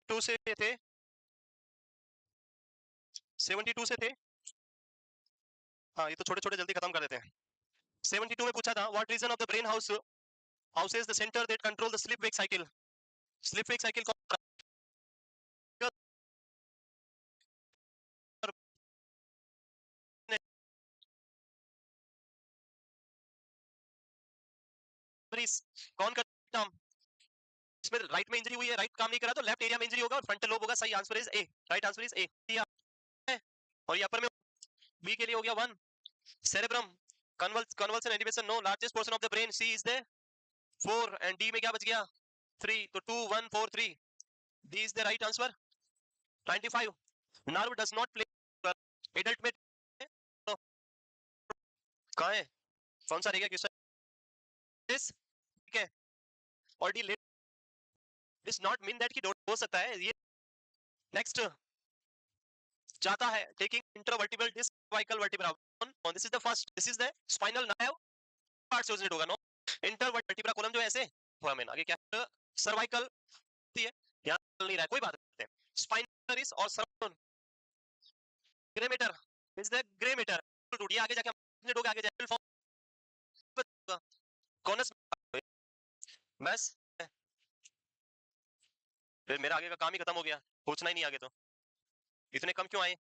72 से थे, 72 से थे। हाँ, ये तो छोटे छोटे जल्दी खत्म कर देते हैं। 72 में पूछा था what region of the brain houses the centre that control the sleep wake cycle. Sleep wake cycle कौन करता? इसमें राइट में इंजरी हुई है, राइट काम नहीं करा तो लेफ्ट एरिया में इंजरी होगा और फ्रंटल लोब होगा। सही answer is a, right answer is a. और ये अपर में बी के लिए हो गया 1। Cerebrum convolution elevation no, largest portion of the brain C is the 4 and D में क्या बच गया 3, तो 2 1 4 3, D is the right answer. 95 nerve does not play adult में तो कहां है, कौन सा रहेगा क्वेश्चन? दिस ठीक है, और the let this not mean that कि हो सकता है ये। नेक्स्ट जाता है taking intervertebral disc cervical vertebra on, this is the first, this is the spinal nerve part से ओरिजिनेट होगा नो। इंटरवर्टिब्रा कॉलम जो है ऐसे फोरामेन, आगे क्या सर्वाइकल है, ध्यान नहीं रहा है कोई बात नहीं। स्पाइनरिस और सर्वाइकल ग्रेमेटर इज द ग्रेमेटर टूट, ये आगे जाके अपने डोग आगे जाके फॉर्म कॉनस बस। फिर मेरा आगे का काम ही खत्म हो गया, पूछना ही नहीं आगे तो। इतने कम क्यों आए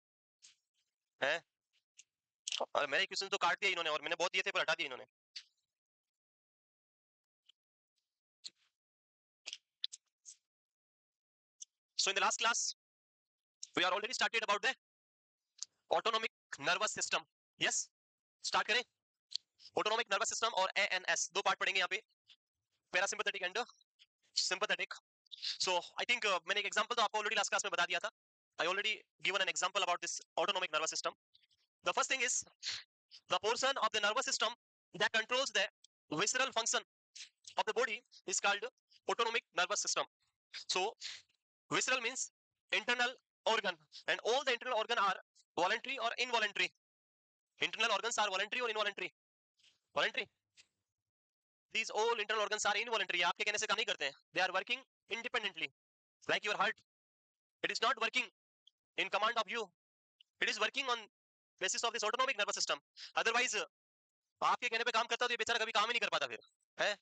हैं? और मेरे क्वेश्चन तो काट दिया इन्होंने, और मैंने बहुत दिए थे पर हटा दिए इन्होंने। So in the last class we are already started about the autonomic nervous system. Yes, start करें। autonomic nervous system और ANS दो पार्ट पढ़ेंगे यहाँ पे, parasympathetic and sympathetic. So I think मैंने एक एग्जांपल तो आपको ऑलरेडी लास्ट क्लास में बता दिया था। I already given an example about this autonomic nervous system. The first thing is the portion of the nervous system that controls the visceral function of the body is called autonomic nervous system. So visceral means internal organ, and all the internal organ are voluntary or involuntary. Internal organs are voluntary or involuntary? Voluntary. These all internal organs are involuntary. आपके कहने से काम नहीं करते हैं. They are working independently. Like your heart, it is not working in command of you. It is working on basis of this autonomic nervous system. Otherwise, आपके कहने पे काम करता तो ये बेचारा कभी काम ही नहीं कर पाता फिर, है?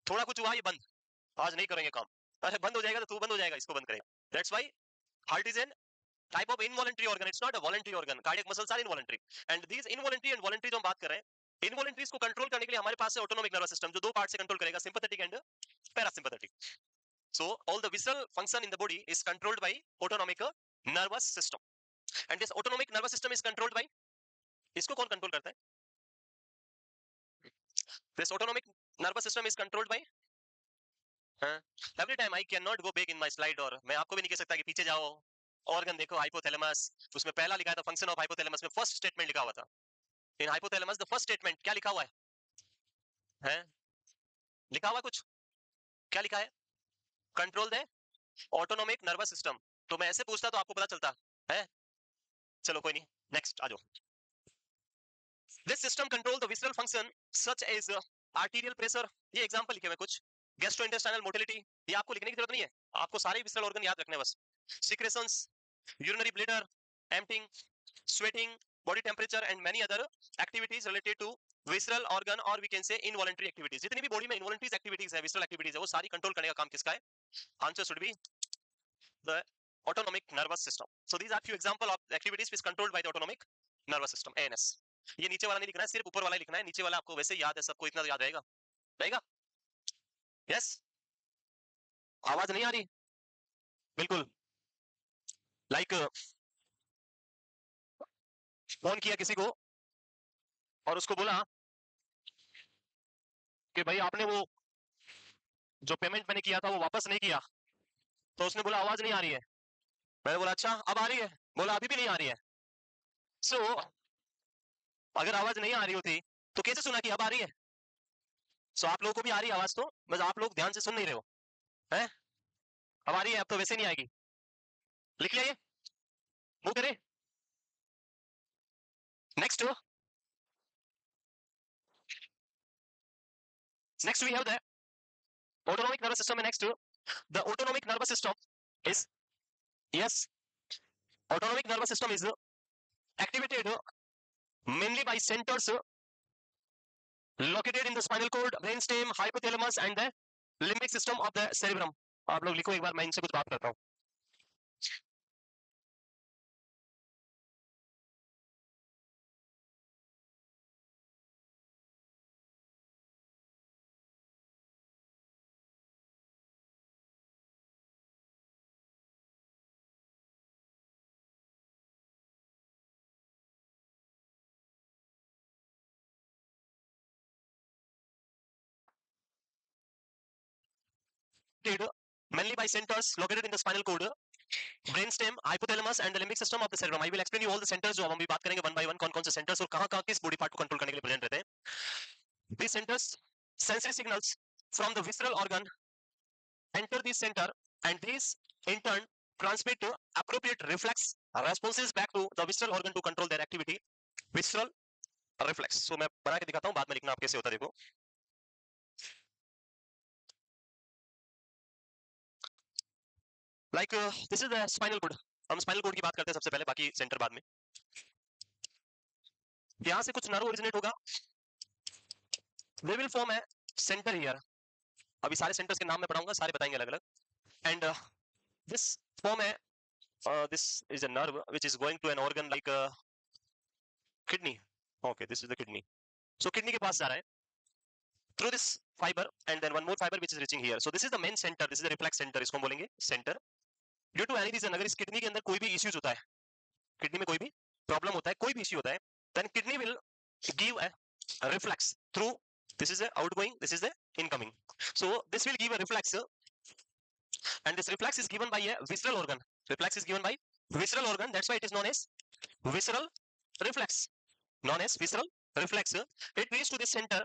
थोड़ा कुछ हुआ ये बंद, आज नहीं करेंगे काम, अरे बंद हो जाएगा तो तू बंद हो जाएगा, इसको बंद करेगा. That's why heart is an type of involuntary organ. It's not a voluntary organ. Cardiac muscles are involuntary. And these involuntary and voluntary जो हम बात कर रहे हैं, involuntaries को कंट्रोल करने के लिए हमारे पास है autonomic nervous system, जो दो पार्ट से कंट्रोल करेगा, sympathetic and parasympathetic. So all the visceral function in the body is controlled by autonomic nervous system. And this autonomic nervous system is controlled by, इसको कौन कंट्रोल करता है? This autonomic nervous system is controlled by, every time I cannot go back in my slide, और मैं आपको भी नहीं कह सकता कि पीछे जाओ. ऑर्गन देखो हाइपोथैलेमस, उसमें पहला लिखा था फंक्शन ऑफ हाइपोथैलेमस में फर्स्ट स्टेटमेंट लिखा हुआ था. इन हाइपोथैलेमस द फर्स्ट स्टेटमेंट क्या लिखा हुआ है? हैं? लिखा हुआ कुछ? क्या लिखा है? Control the autonomic nervous system. तो मैं ऐसे पूछता तो आपको पता चलता है. चलो कोई नहीं, नेक्स्ट आ जाओ. This system control the visceral function such as arterial pressure. ये एग्जांपल लिखे हुए कुछ. गैस्ट्रोइंटेस्टाइनल मोटिलिटी, ये आपको लिखने की जरूरत नहीं है, आपको सारे विसरल ऑर्गन याद रखने बस. Secretions, urinary bladder, emptying, sweating, body temperature and many other activities related to visceral organ, or we can say involuntary activities. जितनी भी बॉडी में involuntary activities है, visceral activities है, वो सारी कंट्रोल करने का काम किसका है? Answer should be the autonomic nervous system. So these are few example of activities which controlled by the autonomic nervous system, ANS. ये नीचे वाला नहीं लिखना है, सिर्फ ऊपर वाला ही लिखना है. नीचे वाला आपको वैसे याद है, सबको इतना याद रहेगा. रहेगा? यस? आवाज नहीं आ रही? बिल्कुल. लाइक फोन किया किसी को और उसको बोला कि भाई आपने वो जो पेमेंट मैंने किया था वो वापस नहीं किया. तो उसने बोला आवाज नहीं आ रही है. मैंने बोला अच्छा अब आ रही है? बोला अभी भी नहीं आ रही है. सो अगर आवाज नहीं आ रही होती तो कैसे सुना कि अब आ रही है? सो आप लोगों को भी आ रही है आवाज, तो बस आप लोग ध्यान से सुन नहीं रहे हो. हैं? अब आ रही है, अब तो वैसे नहीं आएगी. लिख लिया ये, मूव करें. Next next we have the autonomic nervous system. Next the autonomic nervous system is Yes, autonomic nervous system is activated mainly by centers located in the spinal cord, brainstem, hypothalamus and the limbic system of the cerebrum. आप लोग लिखो एक बार, मैं इनसे कुछ बात करता हूँ. Mainly by centers located in the spinal cord, brainstem, hypothalamus and the limbic system of the cerebrum. I will explain you all the centers जो हम अभी बात करेंगे one by one, कौन कौन से centers और कहाँ कहाँ किस body part को control करने के लिए present रहते हैं. These centers, sensory signals from the visceral organ enter this center and these in turn transmit to appropriate reflex responses back to the visceral organ to control their activity. Visceral reflex. So मैं बना के दिखाता हूँ, बाद में लिखना आप कैसे होता है देखो. Like this is the spinal cord. हम spinal cord की बात करते हैं सबसे पहले, बाकी सेंटर बाद में. यहाँ से कुछ नर्व ओरिजिनेट होगा. They will form a center here. अभी सारे सेंटर्स के नाम मैं पढ़ाऊंगा, सारे बताएंगे अलग अलग. And this form a this is a nerve which is going to an organ like kidney. Okay, this is the kidney. So kidney के पास जा रहा है through this fiber and then one more fiber which is reaching here. So this is the main center. This is the reflex center. इसको हम बोलेंगे center. Due to any reason, अगर इस kidney के अंदर कोई भी issues होता है, किडनी में कोई भी प्रॉब्लम होता है, कोई भी इश्यू होता है, then kidney will give a reflex through, this is the outgoing, this is the incoming. So this will give a reflex and this reflex is given by a visceral organ. Reflex is given by visceral organ, that's why it is known as visceral reflex. Known as visceral reflex. It reaches to this center.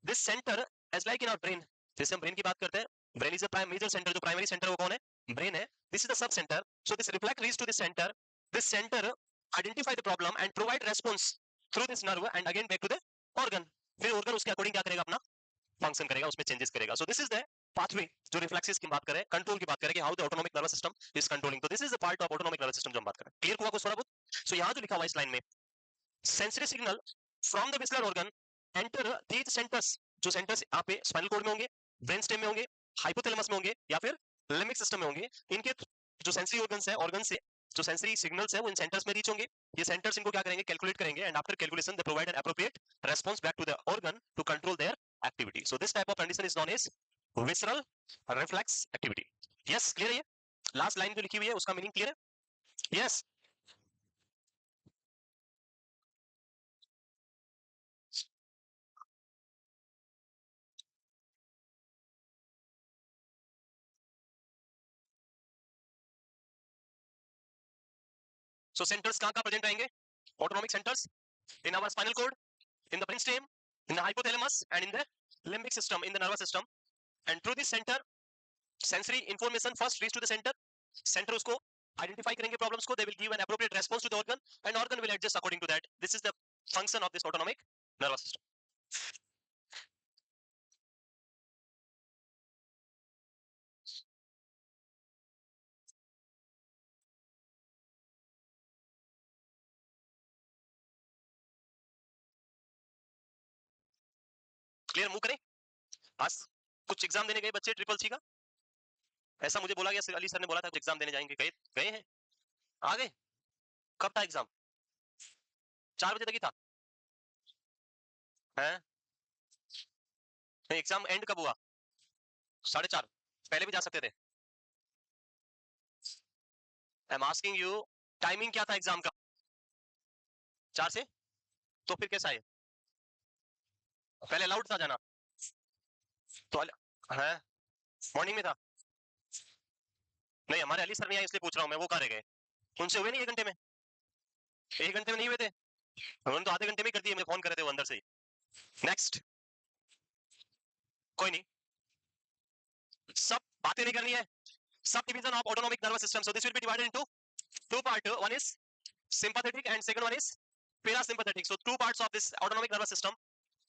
This center as like in our brain. जैसे हम brain की बात करते हैं, brain is a major centre, जो primary centre वो कौन है? ब्रेन है. This is the sub centre. So this reflex reach to this centre. This centre identify the problem and provide response through this nerve and again back to the organ. फिर organ उसके according क्या करेगा, अपना function करेगा, उसमें changes करेगा. So this is the pathway जो reflexes की बात करें, कंट्रोल की बात करें कि how the autonomic nervous system is controlling. तो this is the part of autonomic nervous system जो हम बात करें. क्लियर हुआ कुछ थोड़ा बहुत? सो यहाँ जो लिखा हुआ है इस लाइन में, sensory signal from the whistler organ enter these centres. जो सेंटर्स यहाँ पे स्पाइनल कॉर्ड में होंगे, ब्रेन स्टेम में होंगे, हाइपोथैलेमस में होंगे या फिर लिम्बिक सिस्टम में होंगे, इनके जो सेंसरी ऑर्गन्स है, ऑर्गन से जो सेंसरी सिग्नल्स है वो इन सेंटर्स में रीच होंगे. ये सेंटर्स इनको क्या करेंगे, कैलकुलेट करेंगे and after calculation they provide an appropriate response back to the organ to control their activity. So this type of condition is known as visceral reflex activity. Yes, clear है? ये last line जो लिखी हुई है उसका meaning clear है? Yes. So centers कहाँ present रहेंगे? Autonomic centers in our spinal cord, in the brainstem, in the hypothalamus, and in the limbic system, in the nervous system. And through this center, sensory information first reach to the center. Center उसको identify करेंगे problems को. They will give an appropriate response to the organ, and organ will adjust according to that. This is the function of this autonomic nervous system. Clear? Move करें. आज कुछ exam देने गए बच्चे triple C का, ऐसा मुझे बोला गया, अली सर ने बोला था कुछ एग्जाम देने जाएंगे. गए? गए हैं? आ गए? कब था एग्जाम? 4 बजे तक ही था. है एग्जाम एंड कब हुआ? 4:30. पहले भी जा सकते थे. I am asking you, timing क्या था एग्जाम का? 4 से? तो फिर कैसा है? पहले अलाउड था जाना तो है, मॉर्निंग में था. नहीं, हमारे अली सर नहीं आए इसलिए पूछ रहा हूँ मैं. वो कहाँ रह गए? उनसे हुए नहीं 1 घंटे में? 1 घंटे में नहीं हुए थे? उन्होंने तो आधे घंटे में कर दिए. मुझे फोन करे थे वो अंदर से ही. नेक्स्ट. कोई नहीं, सब बातें नहीं करनी है. Sub division of autonomic nervous system. So this will be divided into 2 part. One is sympathetic and second one is parasympathetic. So 2 parts of this autonomic nervous system,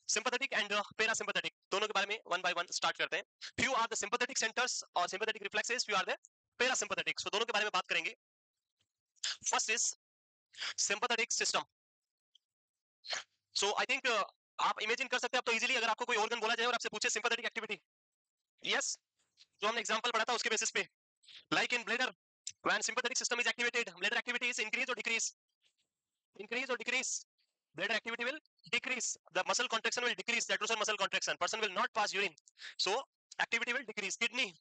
sympathetic and parasympathetic. दोनों के बारे में one by one start करते हैं. Few are the sympathetic centers or sympathetic reflexes, few are the parasympathetic. So दोनों के बारे में बात करेंगे. First is sympathetic system. So I think आप इमेजिन कर सकते हैं अब तो इजीली, अगर आपको कोई ऑर्गन बोला जाए और आपसे पूछे सिंपैथेटिक एक्टिविटी. यस, जो हमने एग्जांपल पढ़ा था उसके बेसिस पे, like in bladder, when sympathetic system is activated, bladder activity is increase और decrease, increase or decrease. Bladder activity will decrease. The muscle contraction will decrease. That was a muscle contraction. Person will not pass urine. So activity will decrease. Kidney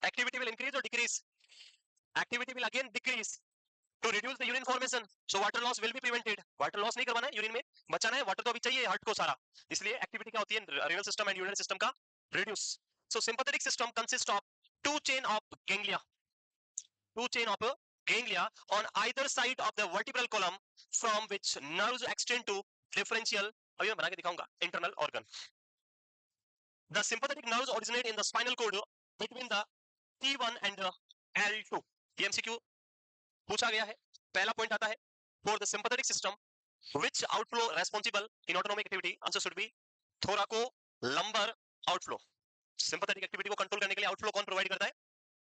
activity will increase or decrease. Activity will again decrease to reduce the urine formation. So water loss will be prevented. Water loss नहीं करवाना है, urine में बचाना है. Water तो अभी चाहिए heart को सारा, इसलिए एक्टिविटी क्या होती है renal system and urinary system का reduce. So sympathetic system consists of two chain of ganglia. Two chain of ganglia on either side of the vertebral column from which nerves extend to differential, अभी मैं बना के दिखाऊंगा, internal organ. The sympathetic nerves originate in the spinal cord between the T1 and the L2. ये MCQ पूछा गया है. पहला पॉइंट आता है, for the sympathetic system which outflow responsible in autonomic activity, answer should be thoracolumbar outflow. sympathetic activity को control करने के लिए आउटफ्लो कौन प्रोवाइड करता है?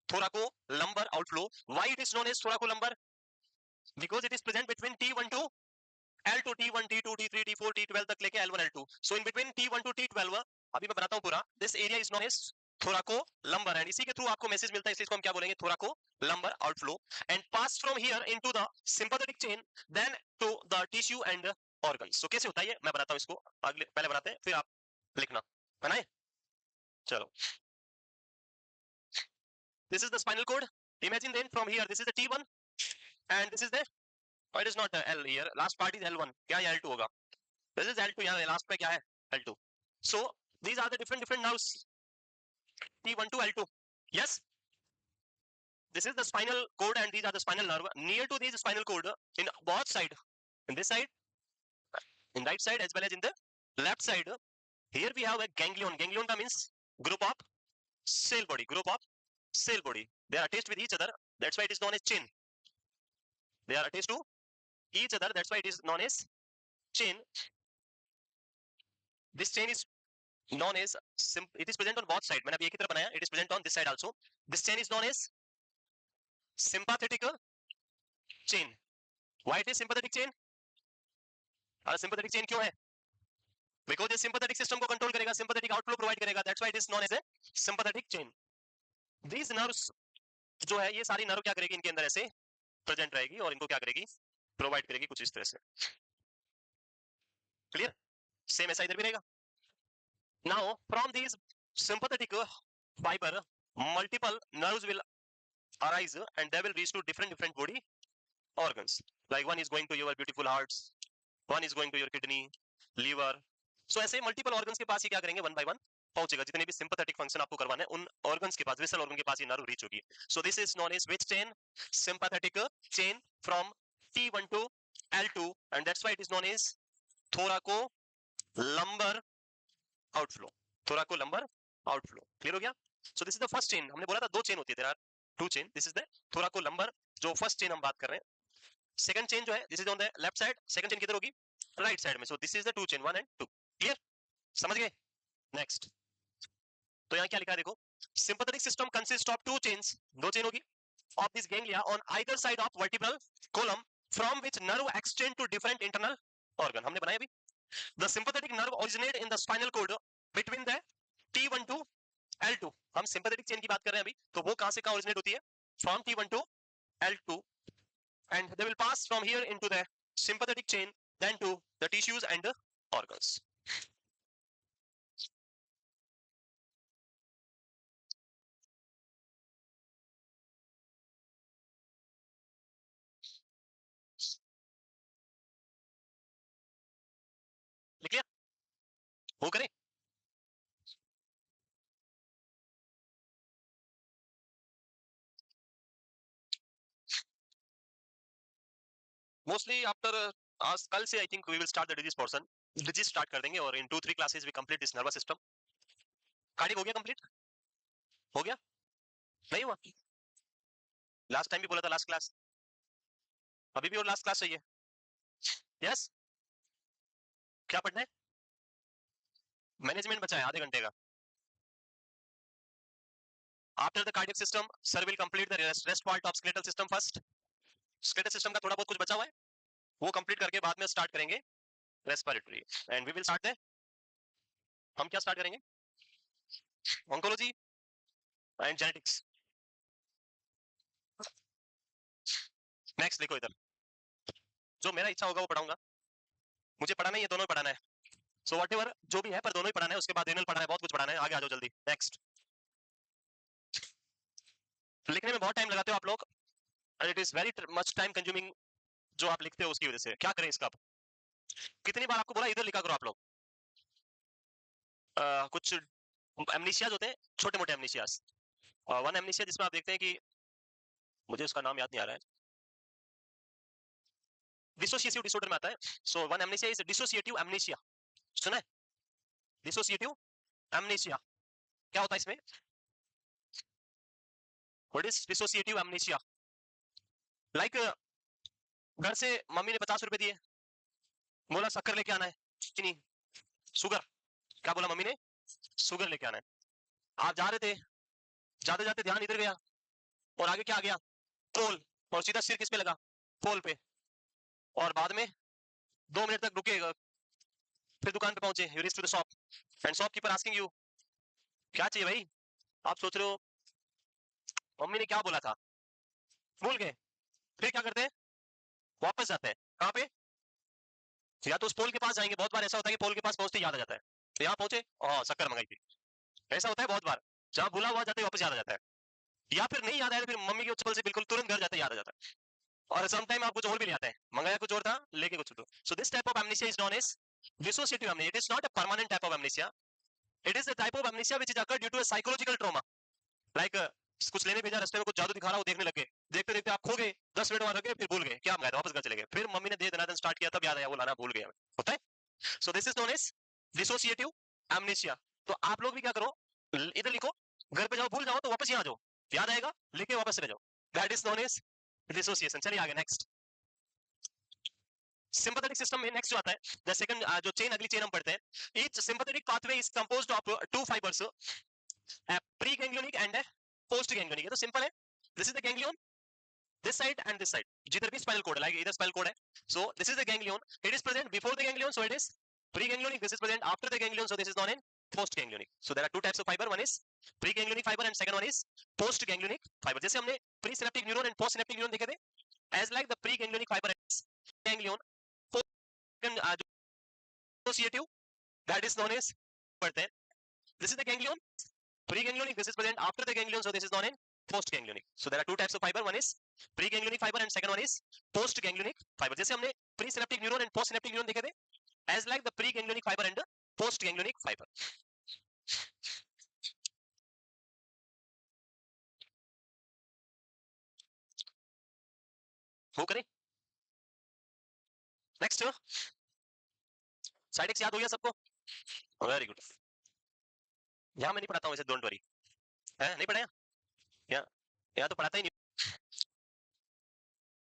thoracolumbar outflow. Why it is known as thoracolumbar? Because it is present between T1 to L2, T1, T2, T3, T4, T12 तक लेके L1, L2. So in between T1 to T12, अभी मैं बनाता हूँ पूरा. This area is known as thoracolumbar and इसी के through आपको मैसेज मिलता है, इसलिए इसको हम क्या बोलेंगे? thoracolumbar outflow and pass from here into the sympathetic chain then to the tissue and organs. So कैसे होता है ये मैं बताता हूँ इसको, अगले पहले बनाते हैं फिर आप लिखना. बनाए? चलो. This is the spinal cord. Imagine then from here, this is the T1 and this is the, oh, it is not L here, last part is L1. क्या है L2 होगा? This is L2, यहाँ last पे क्या है? L2. So these are the different nerves, T1 to L2. Yes, this is the spinal cord and these are the spinal nerve. Near to these spinal cord, in both side, in this side, in right side as well as in the left side, here we have a ganglion. Ganglion का means group of cell body. Group of cell body. They are attached with each other. That's why it is known as chain. They are attached to each other. That's why it is known as chain. This chain is known as, it is present on both sides. मैंने अभी एक ही तरफ बनाया. It is present on this side also. This chain is known as sympathetic chain. Why it is sympathetic chain? sympathetic chain क्यों है? Because ये sympathetic system को control करेगा, sympathetic outflow provide करेगा. That's why it is known as a sympathetic chain. These nerves जो है ये सारी nerve क्या करेगी इनके अंदर ऐसे present रहेगी और इनको क्या करेगी? Provide करेगी कुछ इस तरह से. Clear? Same ऐसा इधर भी रहेगा. Now from these sympathetic fiber, multiple nerves will arise and they will reach to different body organs. Like one is going to your beautiful hearts, one is going to your kidney, liver. So ऐसे multiple organs के पास ही क्या करेंगे? One by one पहुंचेगा. जितने भी sympathetic function आपको करवाने हैं उन organs के पास, vessel organ के पास ये nerve reach होगी. So this is known as which chain? Sympathetic chain from T1 to L2 and that's why it is known as thoracolumbar outflow. thoracolumbar outflow. Clear हो गया? So this is the first chain. हमने बोला था दो chain होती है. There are two chain. This is the thoracolumbar जो first chain हम बात कर रहे हैं. Second chain जो है, this is on the left side. Second chain किधर होगी? Right side में. So this is the two chain, 1 and 2. Clear? समझ गए? Next. तो यहाँ क्या लिखा है देखो. Sympathetic system consists of two chains. दो chain होगी. Of this ganglia on either side of vertebral column from which nerve extend to different internal organ. हमने बनाया अभी. The sympathetic nerve originate in the spinal cord between the T1 to L2. हम sympathetic chain की बात कर रहे हैं अभी, तो वो कहाँ से कहाँ originate होती है? From T1 to L2, and they will pass from here into the sympathetic chain, then to the tissues and the organs. लिख लिया? वो करें? Mostly after आज कल से I think we will start the disease portion. Disease start कर देंगे और in 2-3 classes we complete this nervous system. Cardiac हो गया complete? हो गया? नहीं हुआ? Last time भी बोला था last class. अभी भी और last class चाहिए? Yes? क्या पढ़ना है? Management बचा है आधे घंटे का. After the cardiac system, sir will complete the rest part of skeletal system first. Skeletal system का थोड़ा बहुत कुछ बचा हुआ है, वो कंप्लीट करके बाद में स्टार्ट करेंगे respiratory and we will start the, हम क्या स्टार्ट करेंगे, ऑन्कोलॉजी एंड जेनेटिक्स। नेक्स्ट देखो इधर, जो मेरा इच्छा होगा वो पढ़ाऊंगा, मुझे पढ़ाना ही है, दोनों ही पढ़ाना है, सो वॉट एवर जो भी है पर दोनों ही पढ़ाना है, उसके बाद रीनल पढ़ाना है, बहुत कुछ पढ़ाना है, आगे आ जाओ जल्दी। नेक्स्ट, लिखने में बहुत टाइम लगाते हो आप लोग, and it is very much time consuming जो आप लिखते हो उसकी वजह से। क्या करें इसका, कितनी बार आपको बोला इधर लिखा करो आप लोग। कुछ एमनीशियाज होते हैं, छोटे मोटे एमनीशियाज, वन एमनीशिया जिसमें आप देखते हैं कि, मुझे उसका नाम याद नहीं आ रहा है, डिसोसिएटिव डिसऑर्डर में आता है। So one amnesia is dissociative amnesia, सुना है, डिसोसिएटिव एमनीशिया, क्या होता है इसमें, what is dissociative amnesia, like घर से मम्मी ने 50 रुपए दिए, बोला शक्कर लेके आना है, चीनी, शुगर, क्या बोला मम्मी ने, शुगर लेके आना है, आप जा रहे थे, जाते जाते ध्यान इधर गया, और आगे क्या आ गया, पोल, और सीधा सिर किस पे लगा, पोल पे, और बाद में 2 मिनट तक रुके, फिर दुकान पे पहुंचे, you reach to the shop and shopkeeper asking you, क्या चाहिए भाई, आप सोच रहे हो मम्मी ने क्या बोला था, भूल गए, फिर क्या करते हैं, वापस जाते हैं, कहाँ पे, या तो उस पोल के पास जाएंगे, बहुत बार ऐसा होता है कि पोल के पास पहुंचते याद आ जाता है, तो यहाँ पहुंचे, हाँ शक्कर मंगाई थी, ऐसा होता है बहुत बार, जहाँ भूला हुआ जाते वापस याद आ जाता है, या फिर नहीं याद आया तो फिर मम्मी की चप्पल से बिल्कुल तुरंत घर जाते याद आ जाता है, और सम टाइम आप कुछ और भी ले आते हैं, मंगाया कुछ और था लेके कुछ तो, so this type of amnesia is known as dissociative amnesia. It is not a permanent type of amnesia. It is the type of amnesia which is occurred due to a psychological trauma. Like कुछ लेने भेजा, रास्ते में कुछ जादू दिखा रहा हो, देखने लगे, देखते देखते आप खो गए, 10 मिनट वहां लगे, फिर भूल गए क्या मंगाया था, वापस घर चले गए, फिर मम्मी ने दे देना स्टार्ट किया, तब याद आया वो लाना भूल गया, होता है। So this is known as dissociative amnesia. तो आप लोग भी क्या करो, इधर लिखो, घर पे जाओ भूल जाओ तो वापस यहाँ आ जाओ, याद आएगा लेके वापस चले जाओ, that is known as dissociation. चलिए आगे नेक्स्ट, सिंपैथेटिक सिस्टम में नेक्स्ट जो आता है, द सेकंड जो चेन, अगली चेन हम पढ़ते हैं, each sympathetic pathway is composed of two fibres, pre ganglionic and post ganglionic. ये तो सिंपल है, this is the ganglion, this side and this side, जिधर भी स्पाइनल कोड है, like इधर स्पाइनल कोड है, so this is the ganglion, it is present before the ganglion, so it is preganglionic, this is present after the ganglion, so this is known as postganglionic. So there are two types of fiber, one is preganglionic fiber and second one is postganglionic fiber. जैसे हमने presynaptic neuron and postsynaptic neuron देखे थे, as like the preganglionic fiber and ganglion, associative, that is known as, पढ़ते हैं, this is the ganglion, preganglionic, this is present after the ganglion, so this is known as postganglionic. So there are two types of fiber, one is preganglionic fiber and second one is postganglionic fiber. जैसे हमने presynaptic neuron and postsynaptic neuron देखे थे, as like the preganglionic fiber and postganglionic fiber. वो करें, next, side x याद हो गया सबको, वेरी गुड, यहाँ मैं नहीं पढ़ाता हूँ वैसे, डोंट वरी, है नहीं पढ़ाया, यहाँ यहाँ तो पढ़ाता ही नहीं,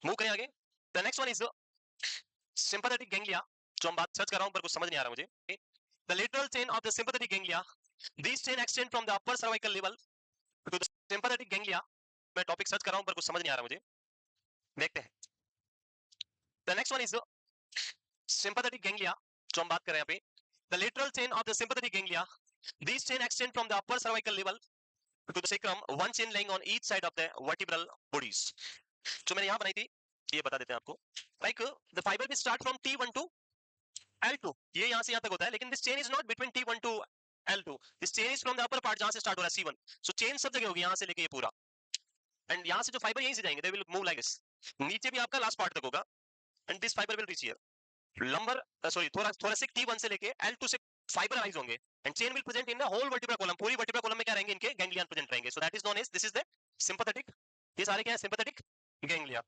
मूव करें आगे। The next one is sympathetic ganglia, जो हम बात सर्च कर रहा हूँ पर कुछ समझ नहीं आ रहा मुझे, the lateral chain of the sympathetic ganglia, this chain extend from the upper cervical level to the sympathetic ganglia, मैं टॉपिक सर्च कर रहा हूँ पर कुछ समझ नहीं आ रहा मुझे, देखते हैं। The next one is sympathetic ganglia, जो हम बात कर रहे हैं यहाँ पे, the lateral chain of the sympathetic ganglia, these chain extend from the upper cervical level to the sacrum, one chain lying on each side of the vertebral bodies. जो मैंने यहाँ बनाई थी, ये बता देते हैं आपको, like the fiber will start from T1 to L2, ये यहाँ से यहाँ तक होता है, लेकिन this chain is not between T1 to L2, this chain is from the upper part, जहाँ से start हो रहा है C1, so chain सब जगह होगी यहाँ से लेके ये पूरा, and यहाँ से जो fiber यहीं से जाएंगे, they will move like this, नीचे भी आपका last part तक होगा, and this fiber will reach here, lumbar sorry thoracic T1 से लेके L2 से फाइबर राइज होंगे, and chain will present in the whole vertebral column, पूरी वर्टिब्रल कॉलम में क्या रहेंगे, इनके गैंग्लियन प्रेजेंट रहेंगे, so that is known as, this is the sympathetic, ये सारे क्या है, sympathetic ganglia.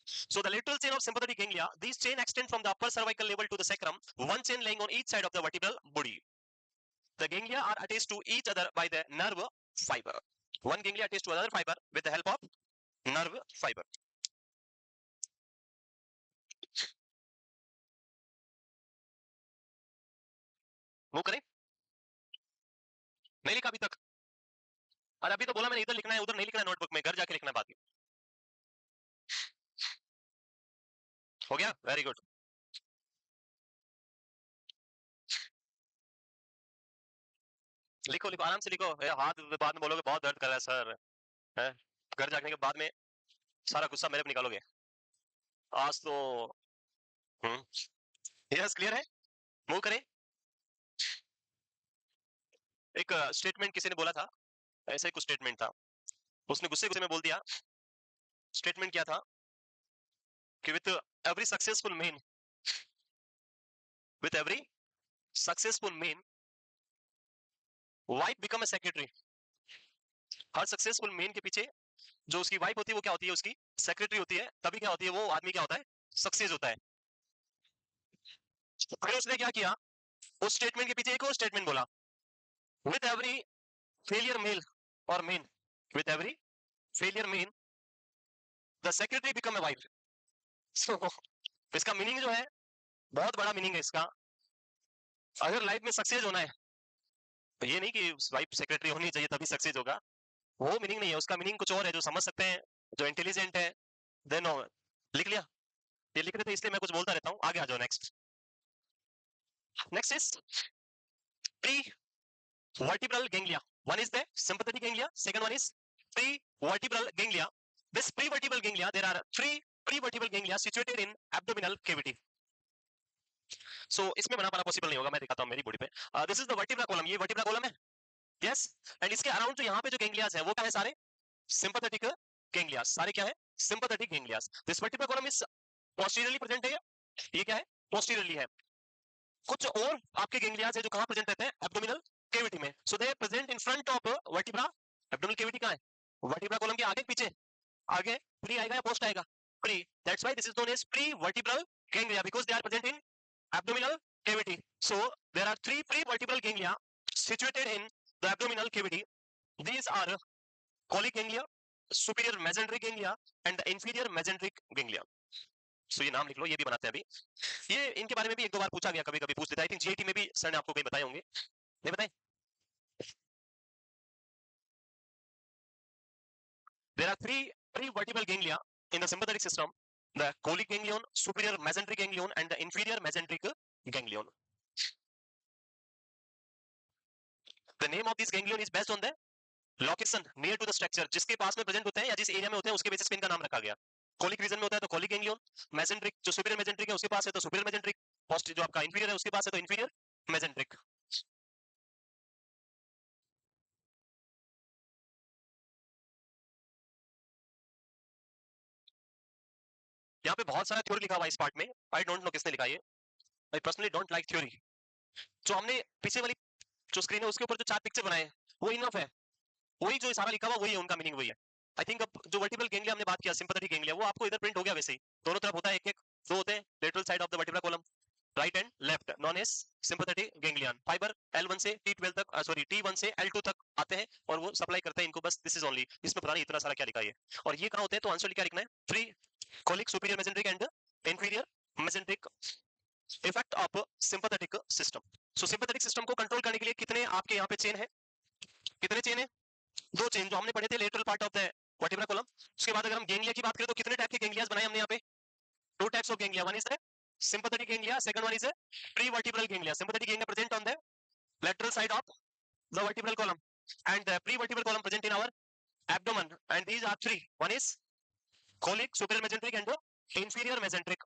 So the lateral chain of sympathetic ganglia, these chain extend from the upper cervical level to the sacrum, one chain lying on each side of the vertebral body. The ganglia are attached to each other by the nerve fiber. One ganglia attached to another fiber with the help of nerve fiber. वो करें, नहीं लिखा अभी तक, अरे अभी तो बोला मैंने इधर लिखना है, उधर नहीं लिखना है, नोटबुक में घर जाके लिखना है बाकी. हो गया, वेरी गुड। लिखो लिखो, आराम से लिखो, हाथ बाद में बोलोगे बहुत दर्द कर रहा है सर, है घर जाने के बाद में सारा गुस्सा मेरे पे निकालोगे। आज तो यस क्लियर है, मूव करें। एक स्टेटमेंट किसी ने बोला था, ऐसा ही कुछ स्टेटमेंट था, उसने गुस्से गुस्से में बोल दिया। स्टेटमेंट क्या था कि with every successful man wife become a secretary. Her successful man के पीछे जो उसकी वाइफ होती है वो क्या होती है, उसकी सेक्रेटरी होती है, तभी क्या होती है, वो आदमी क्या होता है, सक्सेस होता है। फिर उसने क्या किया, उस स्टेटमेंट के पीछे एक और स्टेटमेंट बोला, विथ एवरी फेलियर मेल और men, with every failure men the secretary become a wife. So इसका मीनिंग जो है, बहुत बड़ा मीनिंग है इसका। अगर लाइफ में सक्सेस होना है तो ये नहीं कि वाइफ सेक्रेटरी होनी चाहिए तभी सक्सेस होगा, वो मीनिंग नहीं है, उसका मीनिंग कुछ और है, जो समझ सकते हैं, जो इंटेलिजेंट है, देन लिख लिया। ये लिख रहे थे इसलिए मैं कुछ बोलता रहता हूँ, आगे आ जाओ। Next, next is pre vertebral ganglia. One is the sympathetic ganglia, second one is prevertebral ganglia. This prevertebral ganglia, there are three prevertebral ganglia situated in abdominal cavity. So इसमें बना पाना पॉसिबल नहीं होगा, मैं दिखाता हूँ मेरी बॉडी पे। This is the vertebra column, ये वर्टिब्रा कॉलम है, यस। एंड इसके अराउंड जो यहाँ पे जो गैंग्लियाज है वो क्या है, सारे सिंपैथेटिक गैंग्लियाज, सारे क्या है, sympathetic ganglia. This vertebra column is posteriorly present है, ये क्या है, पोस्टीरियरली है। कुछ और आपके गैंग्लियाज है जो कहां प्रेजेंट रहते हैं, एब्डोमिनल कैविटी में। So they present in front of vertebra. Abdominal cavity कहां है, वर्टिब्रा कॉलम के आगे पीछे, आगे प्री आएगा या पोस्ट आएगा, pre. That's why this is known as pre vertebral ganglia, because they are present in abdominal cavity. So there are three pre vertebral ganglia situated in the abdominal cavity. These are colic ganglia, superior mesenteric ganglia and the inferior mesenteric ganglia. सो ये नाम लिख लो, ये भी बनाते हैं अभी। ये इनके बारे में भी एक दो बार पूछा गया, कभी कभी पूछ लेता है। आई थिंक जीआईटी में भी सर ने आपको कहीं बताए होंगे, नहीं बताए? There are three prevertebral ganglia in the sympathetic system: the colic ganglion, superior mesenteric ganglion, and the inferior mesenteric ganglion. The name of this ganglion is based on the location near to the structure, जिसके पास में present होते हैं या जिस area में होते हैं उसके बेसिस पे इनका नाम रखा गया। कोलिक रीजन में होता है तो कोलिक गैंग्लियन, मेसेंट्रिक जो सुपीरियर मेसेंट्रिक है उसके पास है तो सुपीरियर मेसेंट्रिक, जो आपका इंफीरियर है उसके पास है तो इंफीरियर मेसेंट्रिक। यहाँ पे बहुत सारा थ्योरी लिखा हुआ है इस पार्ट में, आई डोंट नो किसने लिखा ये, I personally don't like theory. जो हमने पीछे वाली जो स्क्रीन है उसके ऊपर जो चार पिक्चर बनाए हैं वो इनफ है, वही जो सारा लिखा हुआ वही है, उनका मीनिंग वही है। आई थिंक अब जो वर्टिब्रल गैंग्लिया हमने बात किया, सिंपैथेटिक गैंग्लिया, वो आपको इधर प्रिंट हो गया वैसे ही, दोनों तरफ होता है एक एक, दो होते हैं lateral side of the vertebral column, right and left, known as sympathetic ganglion. Fibre L1 से T12 तक, सॉरी T1 से L2 तक आते हैं और वो सप्लाई करते हैं इनको, बस दिस इज ओनली। इसमें पता नहीं इतना सारा क्या लिखा है। और ये कहां होते हैं, तो आंसर क्या लिखना है, free colic superior mesenteric and inferior mesenteric effect of sympathetic system. So sympathetic system को कंट्रोल करने के लिए कितने आपके यहाँ पे चेन है, कितने चेन है, दो चेन जो हमने पढ़े थे lateral part of the vertebra column. उसके बाद अगर हम गैंग्लिया की बात करें तो कितने टाइप के गैंग्लियाज बनाए हमने यहाँ पे, two types of ganglia, one is the sympathetic ganglia, second one is a prevertebral ganglia. Sympathetic ganglia present on the lateral side of the vertebral column and the prevertebral column present in our abdomen, and these are three, one is colic, superior mesenteric and inferior mesenteric.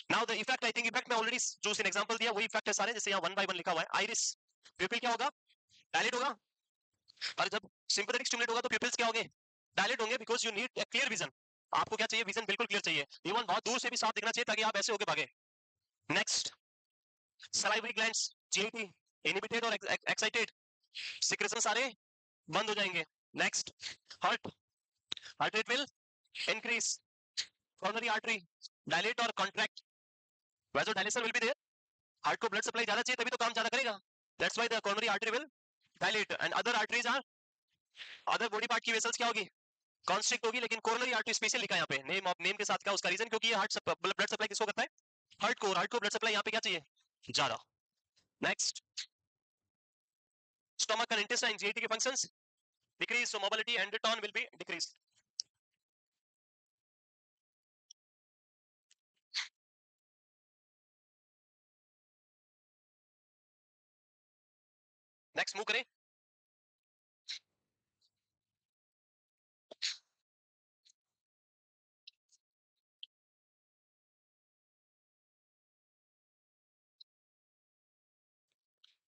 Now the effect, I think effect में already जो उसने example दिया वही effect है सारे, जैसे यहाँ one by one लिखा हुआ है। iris pupil क्या होगा, dilate होगा, और जब sympathetic stimulate होगा तो pupils क्या होंगे, dilate होंगे, because you need a clear vision। आपको क्या चाहिए, विजन बिल्कुल क्लियर चाहिए, इवन बहुत दूर से भी साफ दिखना चाहिए ताकि आप ऐसे होके भागे। Next, salivary glands, GIT inhibited और excited, secretion सारे बंद हो जाएंगे। Next, heart, heart rate will increase, coronary artery dilate और contract, vasodilation will be there। Heart को ब्लड सप्लाई ज्यादा चाहिए तभी तो काम ज्यादा करेगा, that's why the coronary artery will dilate and other arteries are, other body part की वेसल्स क्या होगी, कॉन्स्ट्रिक्ट होगी, लेकिन कोरोनरी आर्टरी स्पेशल लिखा है यहाँ पे, नेम ऑफ नेम के साथ क्या उसका रीजन, क्योंकि ये हार्ट ब्लड सप्लाई किसको करता है, हार्ट को ब्लड सप्लाई यहाँ पे क्या चाहिए, ज्यादा। Next, stomach and intestine, GIT के functions decrease, so mobility and turn will be decrease. Next move करें।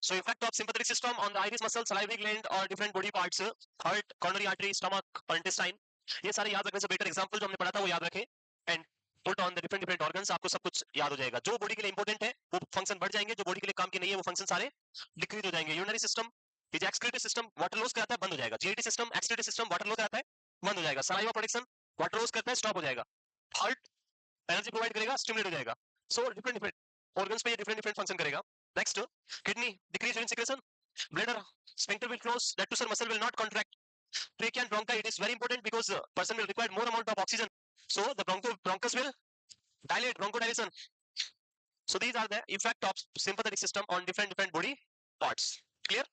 So effect of sympathetic system on the iris muscle, salivary gland और different body parts, heart, coronary artery, stomach और intestine, ये सारे याद रखने से better example जो हमने पढ़ा था वो याद रखें and put on the different different organs, आपको सब कुछ याद हो जाएगा। जो बॉडी के लिए इंपॉर्टेंट है वो फंक्शन बढ़ जाएंगे, जो बॉडी के लिए काम के नहीं है वो फंक्शन सारे डिक्रीज हो जाएंगे। Urinary system, excretory system water loss कराता है, बंद हो जाएगा। JIT system, excretory system water loss कराता है, बंद हो जाएगा। सलाइवा प्रोडक्शन वाटर लॉस करता है, स्टॉप हो जाएगा। हार्ट एनर्जी प्रोवाइड करेगा, स्टिमुलेट हो जाएगा। सो डिफरेंट डिफरेंट ऑर्गन्स पे ये डिफरेंट डिफरेंट फंक्शन करेगा। Next, kidney decrease urine secretion, bladder sphincter will close, detrusor muscle will not contract, trachea and bronchi, it is very important because person will require more amount of oxygen, so the bronchus will dilate, bronchodilation. So these are the effect of sympathetic system on different different body parts. Clear?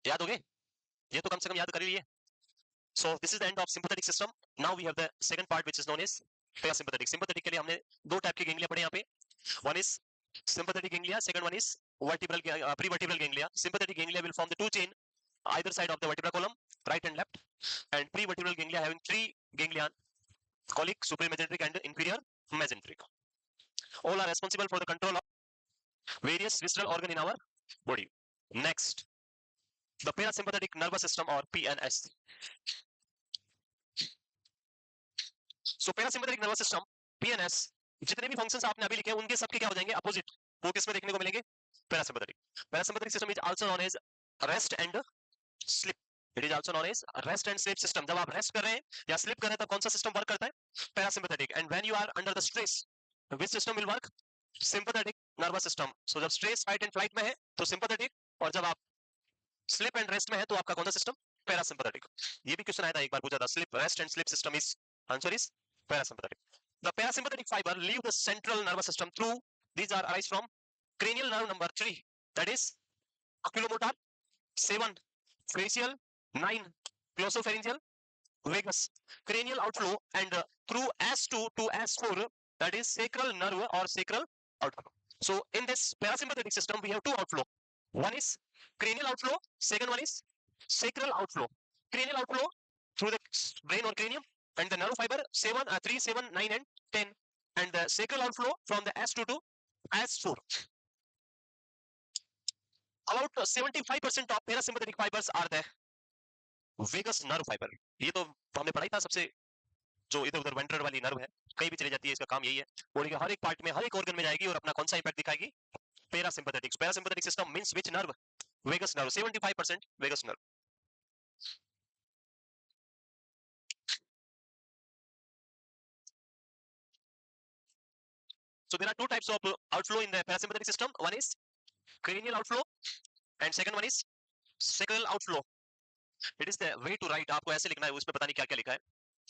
याद हो गए? ये तो कम से कम याद कर ही लिए। So this is the end of sympathetic system. Now we have the second part which is known as parasympathetic. Sympathetic के लिए हमने दो टाइप के गैंग्लिया पढ़े यहाँ पे। One is sympathetic ganglia, second one is vertebral prevertebral ganglia. Sympathetic ganglia will form the two chain either side of the vertebral column, right and left, and prevertebral ganglia having three ganglia, colic, supramesenteric and inferior mesenteric. All are responsible for the control of various visceral organ in our body. Next, the parasympathetic nervous system or PNS. So parasympathetic nervous system, PNS, जितने भी functions आपने अभी लिखे हैं उनके सबके क्या हो जाएंगे अपोजिट, वो किसमें देखने को मिलेंगे? Parasympathetic. Parasympathetic system is also known as rest and sleep, it is also known as rest and sleep system. जब आप रेस्ट कर रहे हैं या स्लिप कर रहे हैं तब कौन सा सिस्टम वर्क करता है? Parasympathetic. And when you are under the stress, which system will work? Sympathetic nervous system. So जब स्ट्रेस, फाइट एंड फ्लाइट में है तो सिंपैथेटिक, और जब आप स्लिप एंड रेस्ट में है तो आपका कौन सा सिस्टम? पैरासिम्पैथेटिक। ये भी क्वेश्चन आया था एक बार, पूछा था slip, rest and sleep system is, answer is parasympathetic. The parasympathetic fiber leave the central nervous system through, these are arise from cranial nerve number 3, that is oculomotor, 7 facial, 9 glossopharyngeal, vagus. Cranial outflow and through S2 to S4, that is sacral nerve or sacral outflow. So in this parasympathetic system we have two outflow. One is cranial outflow, second one is sacral outflow. Cranial outflow through the brain or cranium, and the nerve fiber 3, 7, 9 and 10, and the sacral outflow from the S2 to S4. About 75% of parasympathetic fibers are the vagus nerve fiber. ये तो हमने पढ़ा ही था, सबसे जो इधर उधर ventral वाली नर्व है, कहीं भी चली जाती है, इसका काम यही है, बॉडी के हर एक पार्ट में, हर एक ऑर्गन में जाएगी और अपना कौन सा इंपैक्ट दिखाएगी? Parasympathetic. Parasympathetic system means which nerve? vagus nerve, 75% vagus nerve. So there are two types of outflow in the parasympathetic system. One is cranial outflow and second one is sacral outflow. It is the way to write, आपको ऐसे लिखना है, उसमें पता नहीं क्या क्या लिखा है।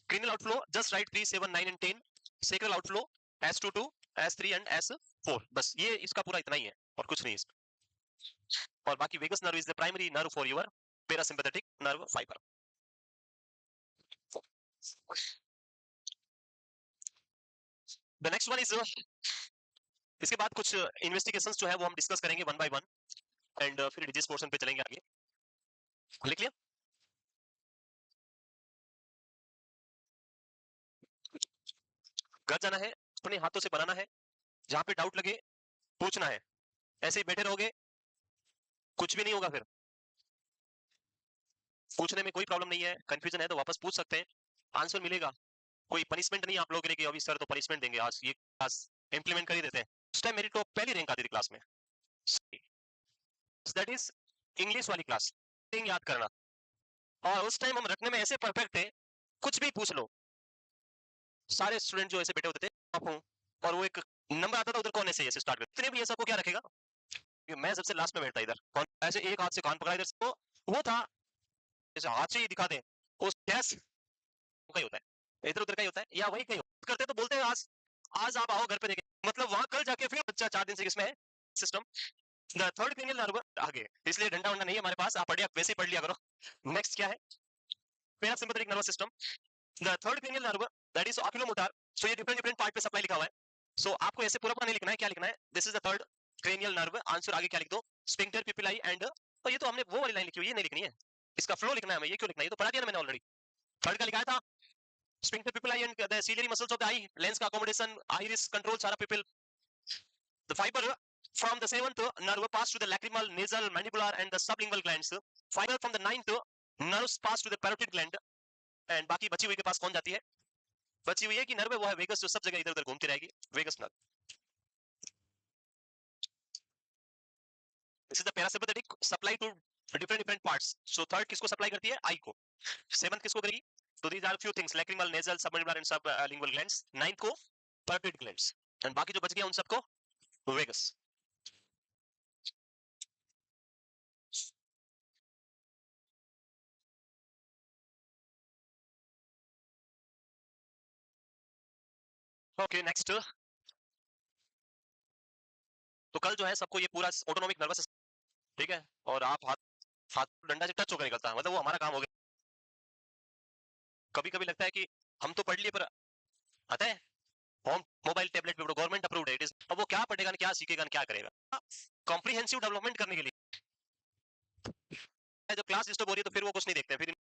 Cranial outflow just write 3, 7, 9 and 10. Sacral outflow S2 to S3 and S4. बस ये इसका पूरा इतना ही है और कुछ नहीं है इसका। और बाकी vagus nerve is the primary nerve for your parasympathetic nerve fiber. The next one is इसके बाद कुछ इन्वेस्टिगेशंस जो है वो हम डिस्कस करेंगे वन बाय वन, एंड फिर डिजीज पोर्शन पे चलेंगे आगे। लिख लिया? घर जाना है, अपने हाथों से बनाना है, जहां पे डाउट लगे पूछना है, ऐसे ही बैठे रहोगे कुछ भी नहीं होगा। फिर पूछने में कोई प्रॉब्लम नहीं है, कंफ्यूजन है तो वापस पूछ सकते हैं, आंसर मिलेगा। कोई पनिशमेंट नहीं आप लोगों के लिए कि अभी सर तो पनिशमेंट देंगे, आज ये क्लास इंप्लीमेंट कर ही देते हैं। उस टाइम मेरी तो पहली रैंक आती थी क्लास में, दैट इज इंग्लिश वाली क्लास, याद करना। और उस टाइम हम रखने में ऐसे परफेक्ट थे, कुछ भी पूछ लो, सारे स्टूडेंट जो ऐसे बैठे होते थे और वो एक नंबर आता था उधर कोने से ऐसे स्टार्ट कर, इतने भी ये सबको क्या रखेगा? मैं सबसे लास्ट में बैठता इधर, कौन ऐसे एक हाथ से कान पकड़ा इधर से, वो था जैसे हाथ से ही दिखा दे, उस गैस का ही होता है, इधर उधर का ही होता है, या वही कहीं करते तो बोलते हैं आज आज आप आओ घर पे देखें, मतलब वहां कल जाके फिर बच्चा 4 दिन से किसमें है system, the third cranial nerve आगे, इसलिए डंडा वंडा नहीं है हमारे पास, आप पढ़िए, वैसे ही पढ़ लिया करो। नेक्स्ट क्या है? Parasympathetic nervous system, the third cranial nerve that is oculomotor. So ये डिफरेंट डिफरेंट पार्ट पे सप्लाई लिखा हुआ है, सो आपको ऐसे पूरा पूरा नहीं लिखना है, क्या लिखना है? This is the third cranial nerve, answer आगे क्या लिख दो, स्फिंक्टर पिपिलाई एंड, तो ये तो हमने वो वाली लाइन लिखी हुई है, ये नहीं लिखनी है, इसका फ्लो लिखना है हमें, ये क्यों लिखना है, ये तो पढ़ा दिया ना मैंने ऑलरेडी। थर्ड का लिखा था sphincter pupilli and the ciliary muscles of the eye, lens का accommodation, iris control सारा pupil, the fiber from the seventh nerve pass to the lacrimal, nasal, mandibular and the sublingual glands, fiber from the ninth nerves pass to the parotid gland, and बाकी बची हुई के पास कौन जाती है, बची हुई है कि नर्व वो है वेगस, जो सब जगह इधर उधर घूमती रहेगी, vagus nerve. This is the parasympathetic supply to different parts. So third किसको सप्लाई करती है, आई को, सेवंथ किसको करेगी, तो these are few things, lacrimal, nasal, submandibular and sublingual glands, ninth को parotid glands, and बाकी जो बच गया उन सबको वेगस। ओके नेक्स्ट, तो कल जो है सबको ये पूरा ऑटोनॉमिक नर्वस सिस्टम, ठीक है, और आप हाथ डंडा से टच होकर निकलता है, मतलब वो हमारा काम हो गया। कभी कभी लगता है कि हम तो पढ़ लिए, पर आता है होम मोबाइल टैबलेट पे गवर्नमेंट अप्रूव्ड है, अब वो क्या पढ़ेगा, क्या सीखेगा, क्या करेगा, कॉम्प्रिहेंसिव डेवलपमेंट करने के लिए जब क्लास डिस्टर्ब हो रही है तो फिर वो कुछ नहीं देखते, फिर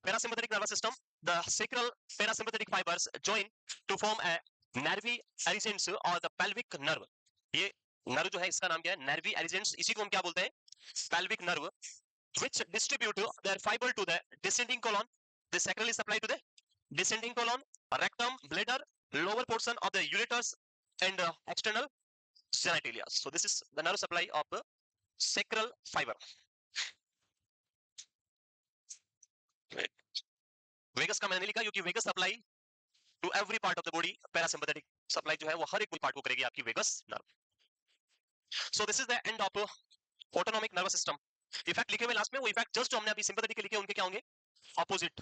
parasympathetic nervous system, the sacral parasympathetic fibers join to form a nervy adherents और the pelvic nerve, ये नर्व जो है इसका नाम क्या है, nervy adherents, इसी को हम क्या बोलते हैं, pelvic nerve, which distribute their fiber to the descending colon, the sacral is supplied to the descending colon, rectum, bladder, lower portion of the ureters and external genitalia. So this is the nerve supply of the sacral fiber. Vagus का मैंने नहीं लिखा क्योंकि vagus supply to every part of the body, parasympathetic supply जो है वो हर एक पार्ट को करेगी आपकी vagus nerve. So this is the end of autonomic nervous system. Effect लिखे हुए लास्ट में, वो इफेक्ट जस्ट जो हमने अभी सिंपैथेटिक के लिखे उनके क्या होंगे, opposite.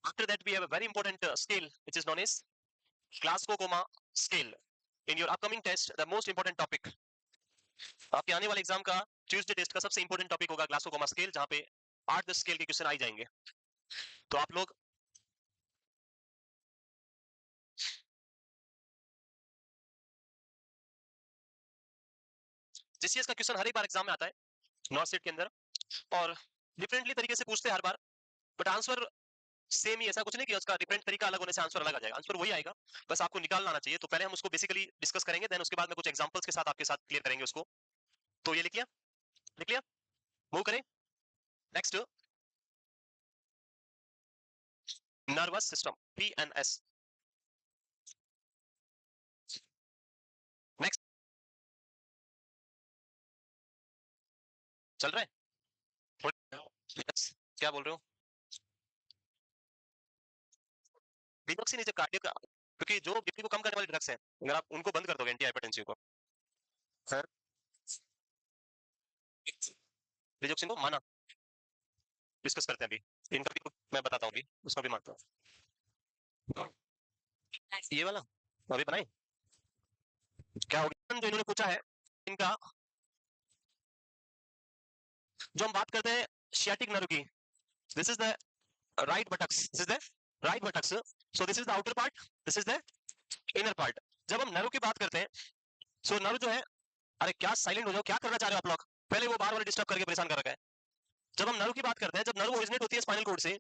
After that we have a very important scale which is known as Glasgow coma scale. In your upcoming test the most important topic, आपके आने वाले एग्जाम का ट्यूसडे टेस्ट का सबसे इंपॉर्टेंट टॉपिक होगा ग्लासगो-कोमा स्केल, जहां पे 8-10 स्केल के क्वेश्चन आ जाएंगे। तो आप लोग जीसीएस का क्वेश्चन हर एक बार एग्जाम में आता है नॉर्थ सेट के अंदर, और डिफरेंटली तरीके से पूछते हैं हर बार, बट आंसर सेम ही, ऐसा कुछ नहीं कि उसका डिफरेंट तरीका अलग होने से आंसर अलग आ जाएगा, आंसर वही आएगा, बस आपको निकालना आना चाहिए। तो पहले हम उसको बेसिकली डिस्कस करेंगे, देन उसके बाद में कुछ एग्जांपल्स के साथ आपके साथ क्लियर करेंगे उसको। तो ये लिख लिया, लिख लिया, मूव करें next, nervous system, PNS. Next चल रहा है, क्या बोल रहे हो, डिटॉक्सिन इज अ कार्डियक, क्योंकि जो बीपी को कम करने वाले ड्रग्स हैं, अगर आप उनको बंद कर दोगे एंटी हाइपरटेंसिव को, सर डिटॉक्सिन को माना, डिस्कस करते हैं अभी, इनका भी मैं बताता हूँ, अभी उसका भी मानता हूँ। ये वाला अभी बनाए, क्या हो गया जो इन्होंने पूछा है इनका, जो हम बात करते हैं शियाटिक नर्व की, this is the right buttocks, this is the right buttocks, so this is the outer part, this is the inner part. जब हम नर्व की बात करते हैं, सो नर्व जो है, अरे क्या साइलेंट हो जाओ, क्या करना चाह रहे हो आप लोग, पहले वो बार बार डिस्टर्ब करके परेशान कर रखा है। जब हम नर्व की बात करते हैं, जब नर्व ओरिजिनेट होती है स्पाइनल कॉर्ड से,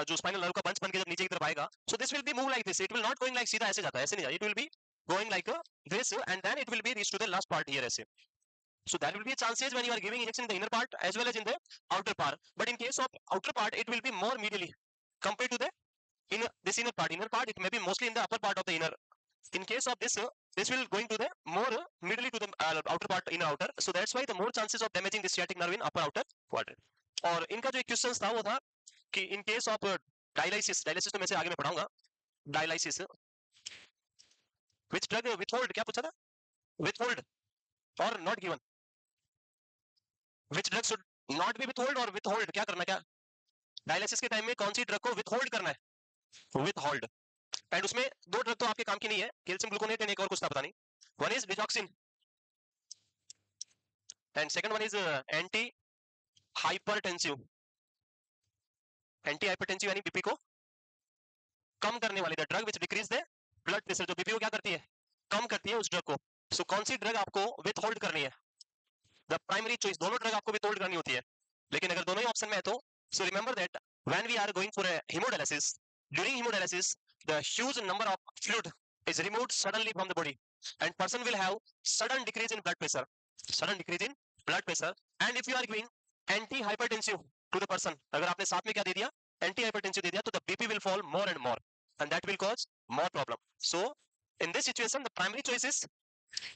जो स्पाइनल नर्व का बंच बन के जब नीचे की तरफ आएगा, so this will be move like this, it will not going like सीधा ऐसे जाता है, ऐसे नहीं जाता, it will be going like this and then it will be reached to the last part here ऐसे। So there will be chances when you are giving injection in the inner part as well as in the outer part, but in case of outer part it will be more medially compared to the this inner part. Inner part it may be mostly in the upper part of the inner. In case of this, this will going to the more medially to the outer part, inner outer. So that's why the more chances of damaging the sciatic nerve in upper outer quadrant. और इनका जो एक question था वो था कि in case of dialysis, dialysis तो मैं से आगे में पढ़ाऊंगा, dialysis which drug withhold, क्या पूछा था, withhold or not given, which drug should not be withhold और withhold, क्या करना, क्या डायलिसिस के टाइम में कौन सी ड्रग को withhold करना है, withhold, एंड उसमें दो ड्रग तो आपके काम की नहीं है, कैल्शियम ग्लूकोनेट एंड एक और कुछ था पता नहीं, one is digoxin and second one is anti hypertensive, anti hypertensive यानी बीपी को कम करने वाली the drug which decrease the blood pressure, जो बीपी को क्या करती है, कम करती है उस ड्रग को। सो कौन सी ड्रग आपको विथ होल्ड करनी है, द प्राइमरी चॉइस, दोनों ड्रग आपको विथ होल्ड करनी होती है, लेकिन अगर दोनों ही ऑप्शन में है तो so remember that when we are going for a haemodialysis, during haemodialysis the huge number of fluid is removed suddenly from the body and person will have sudden decrease in blood pressure, sudden decrease in blood pressure, and if you are giving anti hypertensive to the person, अगर आपने साथ में क्या दे दिया, anti hypertensive दे दिया, तो the bp will fall more and more and that will cause more problem. So in this situation the primary choice is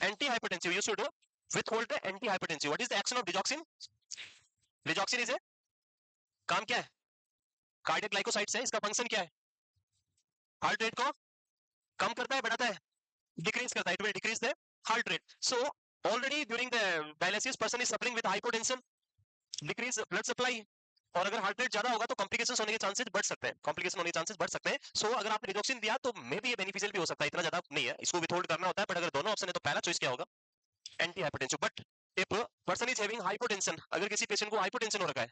anti hypertensive, you should withhold the anti hypertensive. What is the action of digoxin? digoxin is a, काम क्या है, cardiac glycosides है, इसका function क्या है, heart rate को कम करता है, बढ़ाता है, डिक्रीज करता है, it will decrease the heart rate. So already during the dialysis person is suffering with hypotension, decrease blood supply, और अगर हार्ट रेट ज्यादा होगा तो कॉम्प्लिकेशंस होने के चांसेस बढ़ सकते हैं, कॉम्प्लिकेशन होने के चांसेस बढ़ सकते हैं. सो अगर आपने डिगोक्सिन दिया तो मे बी ये बेनिफिशियल भी हो सकता है, इतना ज्यादा नहीं है, इसको विथहोल्ड करना होता है, बट अगर दोनों ऑप्शन है तो पहला चॉइस क्या होगा, anti hypertensive. But if person is having hypotension, अगर किसी पेशेंट को हाइपोटेंशन हो रखा है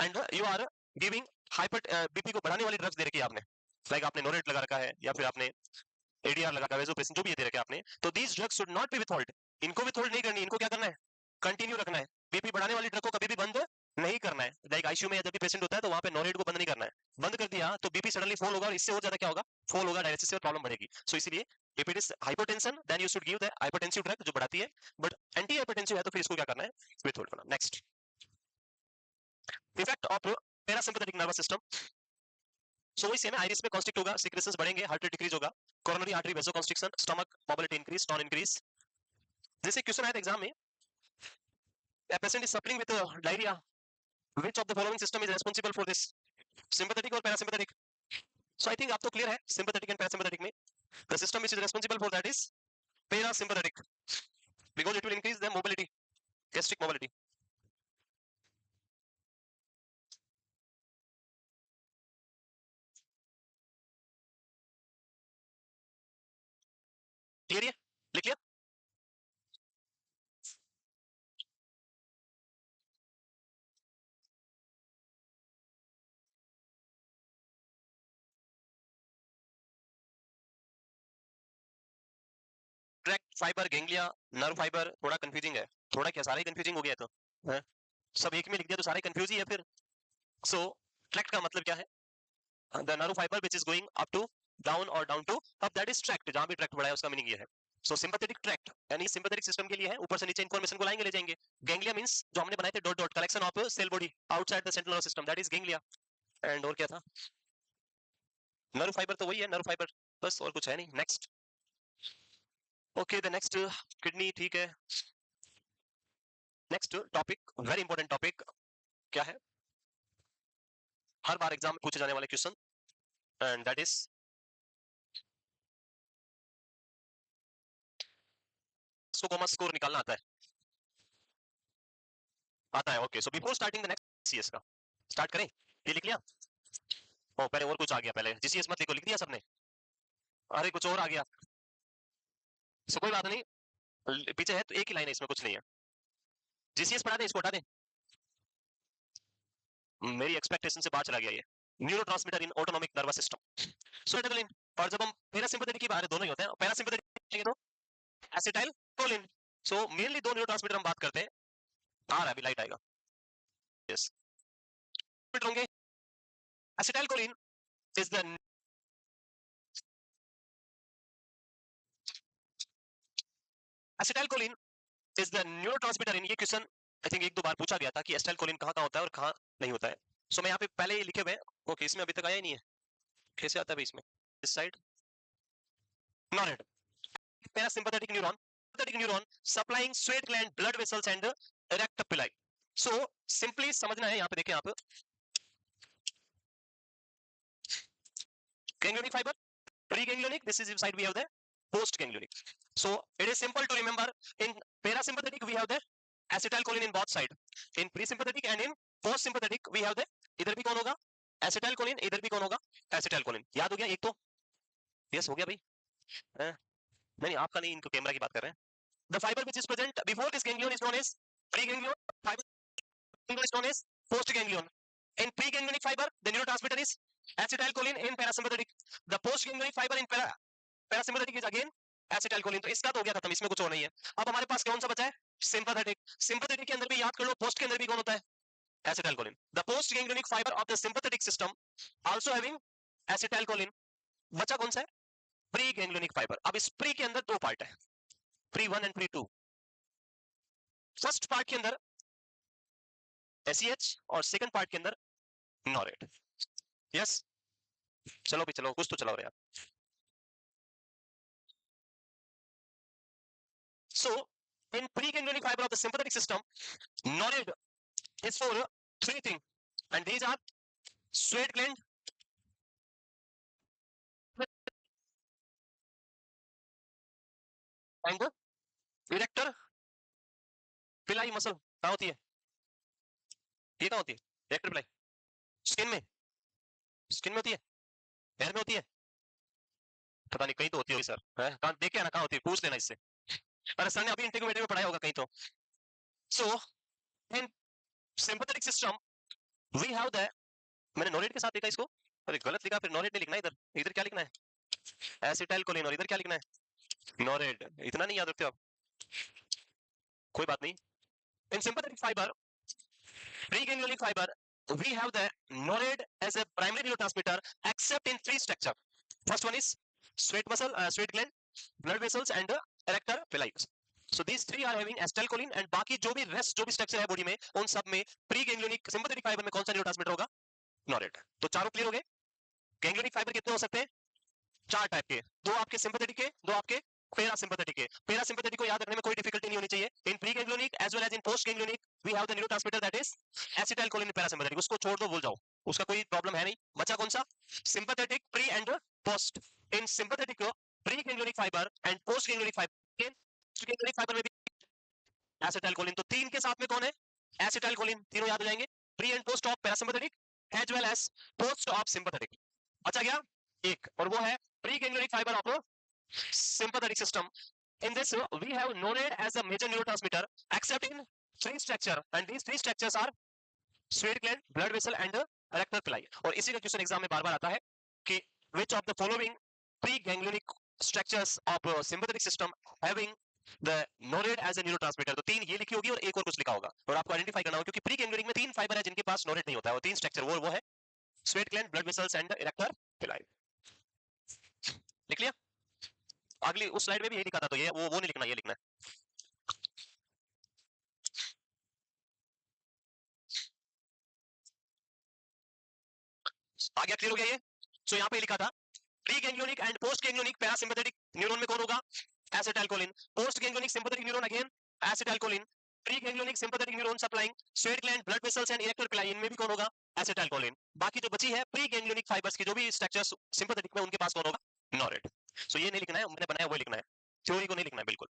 and you are giving hyper BP को बढ़ाने वाली ड्रग्स दे रखी है आपने, लाइक आपने नोरेट लगा रखा है या फिर आपने एडीआर लगा, वेसोप्रेसिन, जो भी दे रखे आपने, तो these drugs should not be withhold, इनको विथहोल्ड नहीं करनी, इनको क्या करना है, कंटिन्यू रखना है. बीपी बढ़ाने वाली ड्रग को कभी भी बंद नहीं करना है, लाइक आईसीयू में जब भी पेशेंट होता है तो वहां पे नोरेट को बंद नहीं करना है, बंद कर दिया तो बीपी सडनली फॉल होगा और इससे और ज्यादा क्या होगा, फॉल होगा, डायलिसिस से प्रॉब्लम बढ़ेगी. सो इसीलिए if it is hypotension then you should give the hypotensive drug जो बढ़ाती है, बट एंटी हाइपोटेंसिव है तो फिर इसको क्या करना है, विथहोल्ड करना. Next, effect of parasympathetic nervous system. So वही सेम है, आइरिस में कॉन्स्ट्रिक्ट होगा, सिक्रेशंस बढ़ेंगे, हार्ट रेट डिक्रीज होगा, coronary artery vasoconstriction, stomach mobility increase, tone increase. जैसे क्वेश्चन आया था एग्जाम में, a patient is suffering with diarrhea, which of the following system is responsible for this, sympathetic or parasympathetic? So I think आप तो clear है sympathetic and parasympathetic में, the system which is responsible for that is parasympathetic because it will increase the mobility, gastric mobility. Clear है, लिख लिया. Tract fibre, ganglia, nerve fibre, थोड़ा confusing है, थोड़ा क्या सारा ही कंफ्यूजिंग हो गया तो है? सब एक में लिख दिया तो सारे कंफ्यूज ही है फिर. सो ट्रैक्ट का मतलब क्या है, the nerve fibre which is going up to down और down to up, that is tract. जहां भी ट्रैक्ट बढ़ा है उसका मीनिंग ये है. सो सिंपैथेटिक ट्रैक्ट यानी सिंपैथेटिक सिस्टम के लिए है, ऊपर से नीचे इंफॉर्मेशन को लाएंगे ले जाएंगे. गैंग्लिया मींस जो हमने बनाए थे dot dot, collection of cell body outside the central nervous system, that is ganglia. And और क्या था, नर्व फाइबर तो वही है, नर्व फाइबर, बस और कुछ है नहीं. Next, okay the next, kidney, ठीक है. Next topic, very important topic, क्या है, हर बार एग्जाम में पूछे जाने वाले question, and that is coma score निकालना आता है, आता है. Okay, so before starting the next CS का स्टार्ट करें, ये लिख लिया. ओ पहले और कुछ आ गया, पहले जीसीएस मत लिखो, लिख दिया सबने, अरे कुछ और आ गया. सो कोई बात नहीं, पीछे है तो एक ही लाइन है, इसमें कुछ नहीं है. जीसीएस पढ़ा दें, इसको हटा दें, मेरी एक्सपेक्टेशन से बाहर चला गया ये. न्यूरोट्रांसमीटर इन ऑटोनॉमिक नर्वस सिस्टम, सोरेटाइलिन. और जब हम पैरासिम्पैथेटिक की बात, दोनों ही होते हैं, पैरासिम्पैथेटिक तो एसिटाइलकोलिन. सो मेनली दो न्यूरोट्रांसमीटर हम बात करते हैं, आ रहा है अभी, लाइट आएगा. यस, होंगे. Acetylcholine is the acetylcholine is the neurotransmitter in, ये क्वेश्चन आई थिंक एक दो बार पूछा गया था कि एसिटाइलकोलिन कहाँ कहाँ होता है और कहाँ नहीं होता है. सो मैं यहाँ पे पहले ही लिखे हुए हैं. ओके, इसमें अभी तक आया ही नहीं है, कैसे आता है इसमें, इस साइड नॉरेट. Parasympathetic neuron, sympathetic neuron supplying sweat gland, blood vessels and rectopili. So simply समझना है, यहाँ पे देखें आप, ganglionic fiber, preganglionic, this is inside we have the postganglionic. So it is simple to remember, in parasympathetic we have the acetylcholine in both side, in presympathetic and in postsympathetic we have the, इधर भी कौन होगा acetylcholine, इधर भी कौन होगा acetylcholine. याद हो गया एक तो, यस हो गया भाई, नहीं आपका नहीं, इनको कैमरा की बात कर रहे हैं. The fiber which is present before this ganglion is known as preganglion, fiber is known as postganglion. In preganglionic fiber, the neurotransmitter is acetylcholine in parasympathetic. The postganglionic fiber in parasympathetic is again acetylcholine. तो इसका तो हो गया खत्म, इसमें कुछ और नहीं है। अब हमारे पास कौन सा बचा है? सिंपैथेटिक। सिंपैथेटिक के अंदर भी याद कर लो, पोस्ट के अंदर भी कौन होता है? Acetylcholine. The post ganglionic fibre of the sympathetic system also having acetylcholine. बचा कौन सा है? Pre ganglionic fibre. अब इस प्री के अंदर दो पार्ट है, pre 1 and pre 2। First part के अंदर एसईएच और सेकंड पार्ट के अंदर नॉरेट। यस, चलो भी चलो, कुछ तो चलाओ यार। So, in preganglionic fiber of the sympathetic system, norid is for three things, and these are sweat gland, and erector pili muscle। कहाँ होती है ये? कहाँ होती है erector pili? स्किन में, स्किन में होती है, हेयर में होती है, पता नहीं, कहीं तो होती होगी सर। कहाँ देख के आना, कहाँ होती है, पूछ लेना इससे। अरे सर ने अभी इंटीग्रेटेड में पढ़ाया होगा कहीं तो। So in sympathetic system we have the, मैंने नॉरेट के साथ लिखा इसको, अरे गलत लिखा, फिर नॉरेट नहीं लिखना, इधर इधर क्या लिखना है? एसिटाइलकोलिन, और इधर क्या लिखना है? नॉरेट। इतना नहीं याद रखते हो आप, कोई बात नहीं। In sympathetic fibre, preganglionic fiber, we have the norid as a primary neurotransmitter except in three structure. First one is sweat muscle, sweat gland, blood vessels and erector pili. So these three are having acetylcholine, and बाकी जो भी rest जो भी structure है body में, उन सब में प्री गैंग्लियोनिक सिंपैथेटिक फाइबर में कौन सा न्यूरोट्रांसमीटर होगा? नॉरेट। तो चारों क्लियर हो गए। गैंग्लियोनिक फाइबर कितने हो सकते हैं? चार टाइप के, दो आपके सिंपैथेटिक के, दो आपके पैरासिम्पैथेटिक के। पैरासिम्पैथेटिक को याद रखने में कोई डिफिकल्टी नहीं होनी चाहिए। In pre ganglionic as well as in post ganglionic we have the neurotransmitter that is acetylcholine parasympathetic. उसको छोड़ दो, भूल जाओ, उसका कोई प्रॉब्लम है नहीं। बचा कौन सा? Sympathetic pre and post. In sympathetic pre ganglionic fibre and post ganglionic fibre, ganglionic fibre में भी एसिटाइलकोलिन। तो तीन के साथ में कौन है? एसिटाइलकोलिन। तीनों याद हो जाएंगे, pre and post of parasympathetic as well as post of sympathetic. बचा गया एक, और वो है pre ganglionic fibre of sympathetic system. In this, we have norid as a major neurotransmitter, except in three structure, and these three structures are sweat gland, blood vessel, and erector pili. और इसी का question exam में बार बार आता है कि which of the following preganglionic structures of sympathetic system having the norid as a neurotransmitter? तो तीन ये लिखी होगी और एक और कुछ लिखा होगा, और आपको आइडेंटिफाई करना होगा, क्योंकि प्रीगैंग्लियोनिक में तीन फाइबर है जिनके पास नोरेट नहीं होता है, वो तीन स्ट्रक्चर वो है sweat gland, blood vessels and erector पिलाई। लिख लिया? अगली उस स्लाइड में भी यही लिखा था, तो ये वो नहीं लिखना, ये लिखना है। आ गया? क्लियर हो गया ये? सो यहाँ पे लिखा था pre ganglionic and post ganglionic parasympathetic neuron में कौन होगा? Acetylcholine. Post ganglionic sympathetic neuron again acetylcholine. Pre ganglionic sympathetic neuron supplying sweat gland, blood vessels and erector पिलाई, इनमें भी कौन होगा? एसिटाइलकोलिन। बाकी जो बची है प्री गैंग्लियोनिक फाइबर्स की जो भी स्ट्रक्चर्स सिंपैथेटिक में, उनके पास कौन होगा? नॉरेट। सो ये नहीं लिखना है, मैंने बनाया वो लिखना है, थ्योरी को नहीं लिखना है बिल्कुल।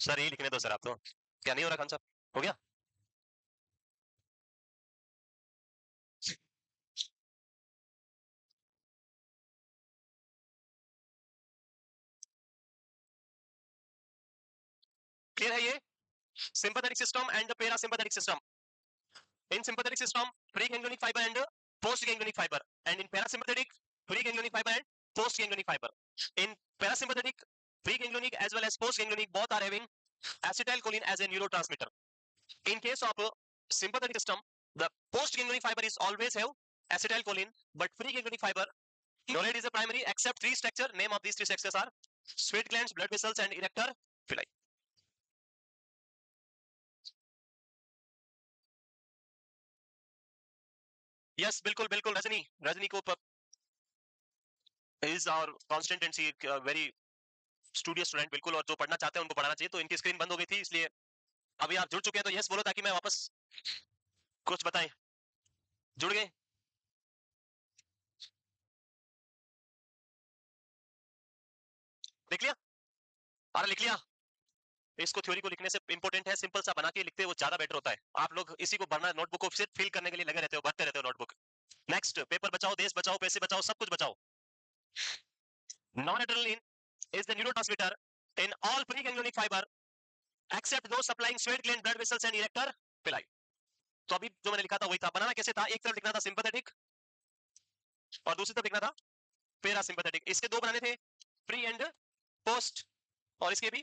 सर ये लिखने दो सर, आप तो क्या नहीं हो रहा? खान साहब हो गया? क्लियर है ये? sympathetic system and the parasympathetic system. In sympathetic system, preganglionic fiber and postganglionic fiber, and in parasympathetic, preganglionic fiber and postganglionic fiber. In parasympathetic, preganglionic as well as postganglionic, both are having acetylcholine as a neurotransmitter. In case of sympathetic system, the postganglionic fiber is always have acetylcholine, but preganglionic fiber, norid is a primary except three structure. Name of these three structures are sweat glands, blood vessels and erector pili. Yes बिल्कुल बिल्कुल, रजनी, रजनी को is our constant and she very studious student बिल्कुल, और जो पढ़ना चाहते हैं उनको पढ़ाना चाहिए। तो इनकी स्क्रीन बंद हो गई थी, इसलिए अभी आप जुड़ चुके हैं तो यस बोलो, ताकि मैं वापस कुछ बताएं। जुड़ गए? लिख लिया? अरे लिख लिया? इसको थ्योरी को लिखने से इंपॉर्टेंट है, सिंपल सा बना के लिखते हैं वो ज्यादा बेटर होता है। आप लोग इसी को भरना, नोटबुक को सिर्फ फिल करने के लिए लगे रहते हो, भरते रहते हो नोटबुक। नेक्स्ट, पेपर बचाओ, देश बचाओ, पैसे बचाओ, सब कुछ बचाओ। Noradrenaline is the neurotransmitter in all preganglionic fiber except those supplying sweat gland, blood vessels and erector pili. तो अभी जो मैंने लिखा था वही था। बनाना कैसे था? एक तरफ लिखना था सिंपैथेटिक और दूसरी तरफ लिखना था पैरासिम्पैथेटिक। इसके दो बनाने थे, प्री एंड पोस्ट, और इसके भी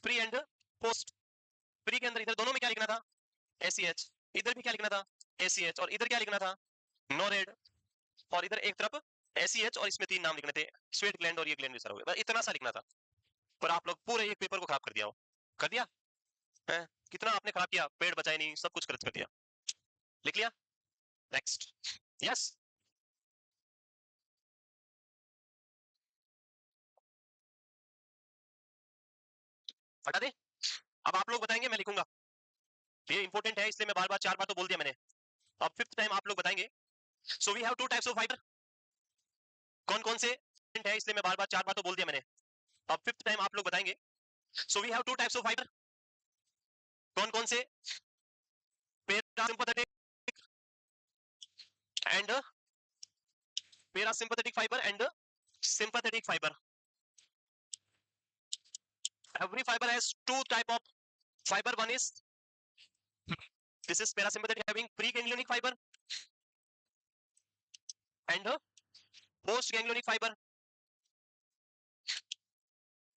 प्री एंड पोस्ट। प्री के अंदर इधर दोनों में क्या लिखना था, ACH, इधर भी क्या लिखना था, ACH, और इधर क्या लिखना था, नोरेड, और इधर एक तरफ ACH, और इसमें 3 नाम लिखने थे, स्वेट ग्लैंड और ये ग्लैंड भी सारा हो गया, इतना सा लिखना था। पर आप लोग पूरे एक पेपर को खराब कर दिया हो, कर दिया है? कितना आपने खराब किया, पेड़ बचाए नहीं, सब कुछ गलत कर दिया। लिख लिया, नेक्स्ट। यस, हटा दे। अब आप लोग बताएंगे, मैं लिखूंगा, ये इंपॉर्टेंट है इसलिए मैं बार बार 4 बार तो बोल दिया मैंने, अब 5th टाइम आप लोग बताएंगे। So we have 2 types of fibre, कौन कौन से है, इसलिए मैं बार बार 4 बार तो बोल दिया मैंने, अब 5th टाइम आप लोग बताएंगे। So we have 2 types of fibre, कौन कौन से, parasympathetic and parasympathetic fibre and sympathetic fiber. Every fiber has 2 type of fiber. One is, this is parasympathetic, having preganglionic fiber and postganglionic fiber.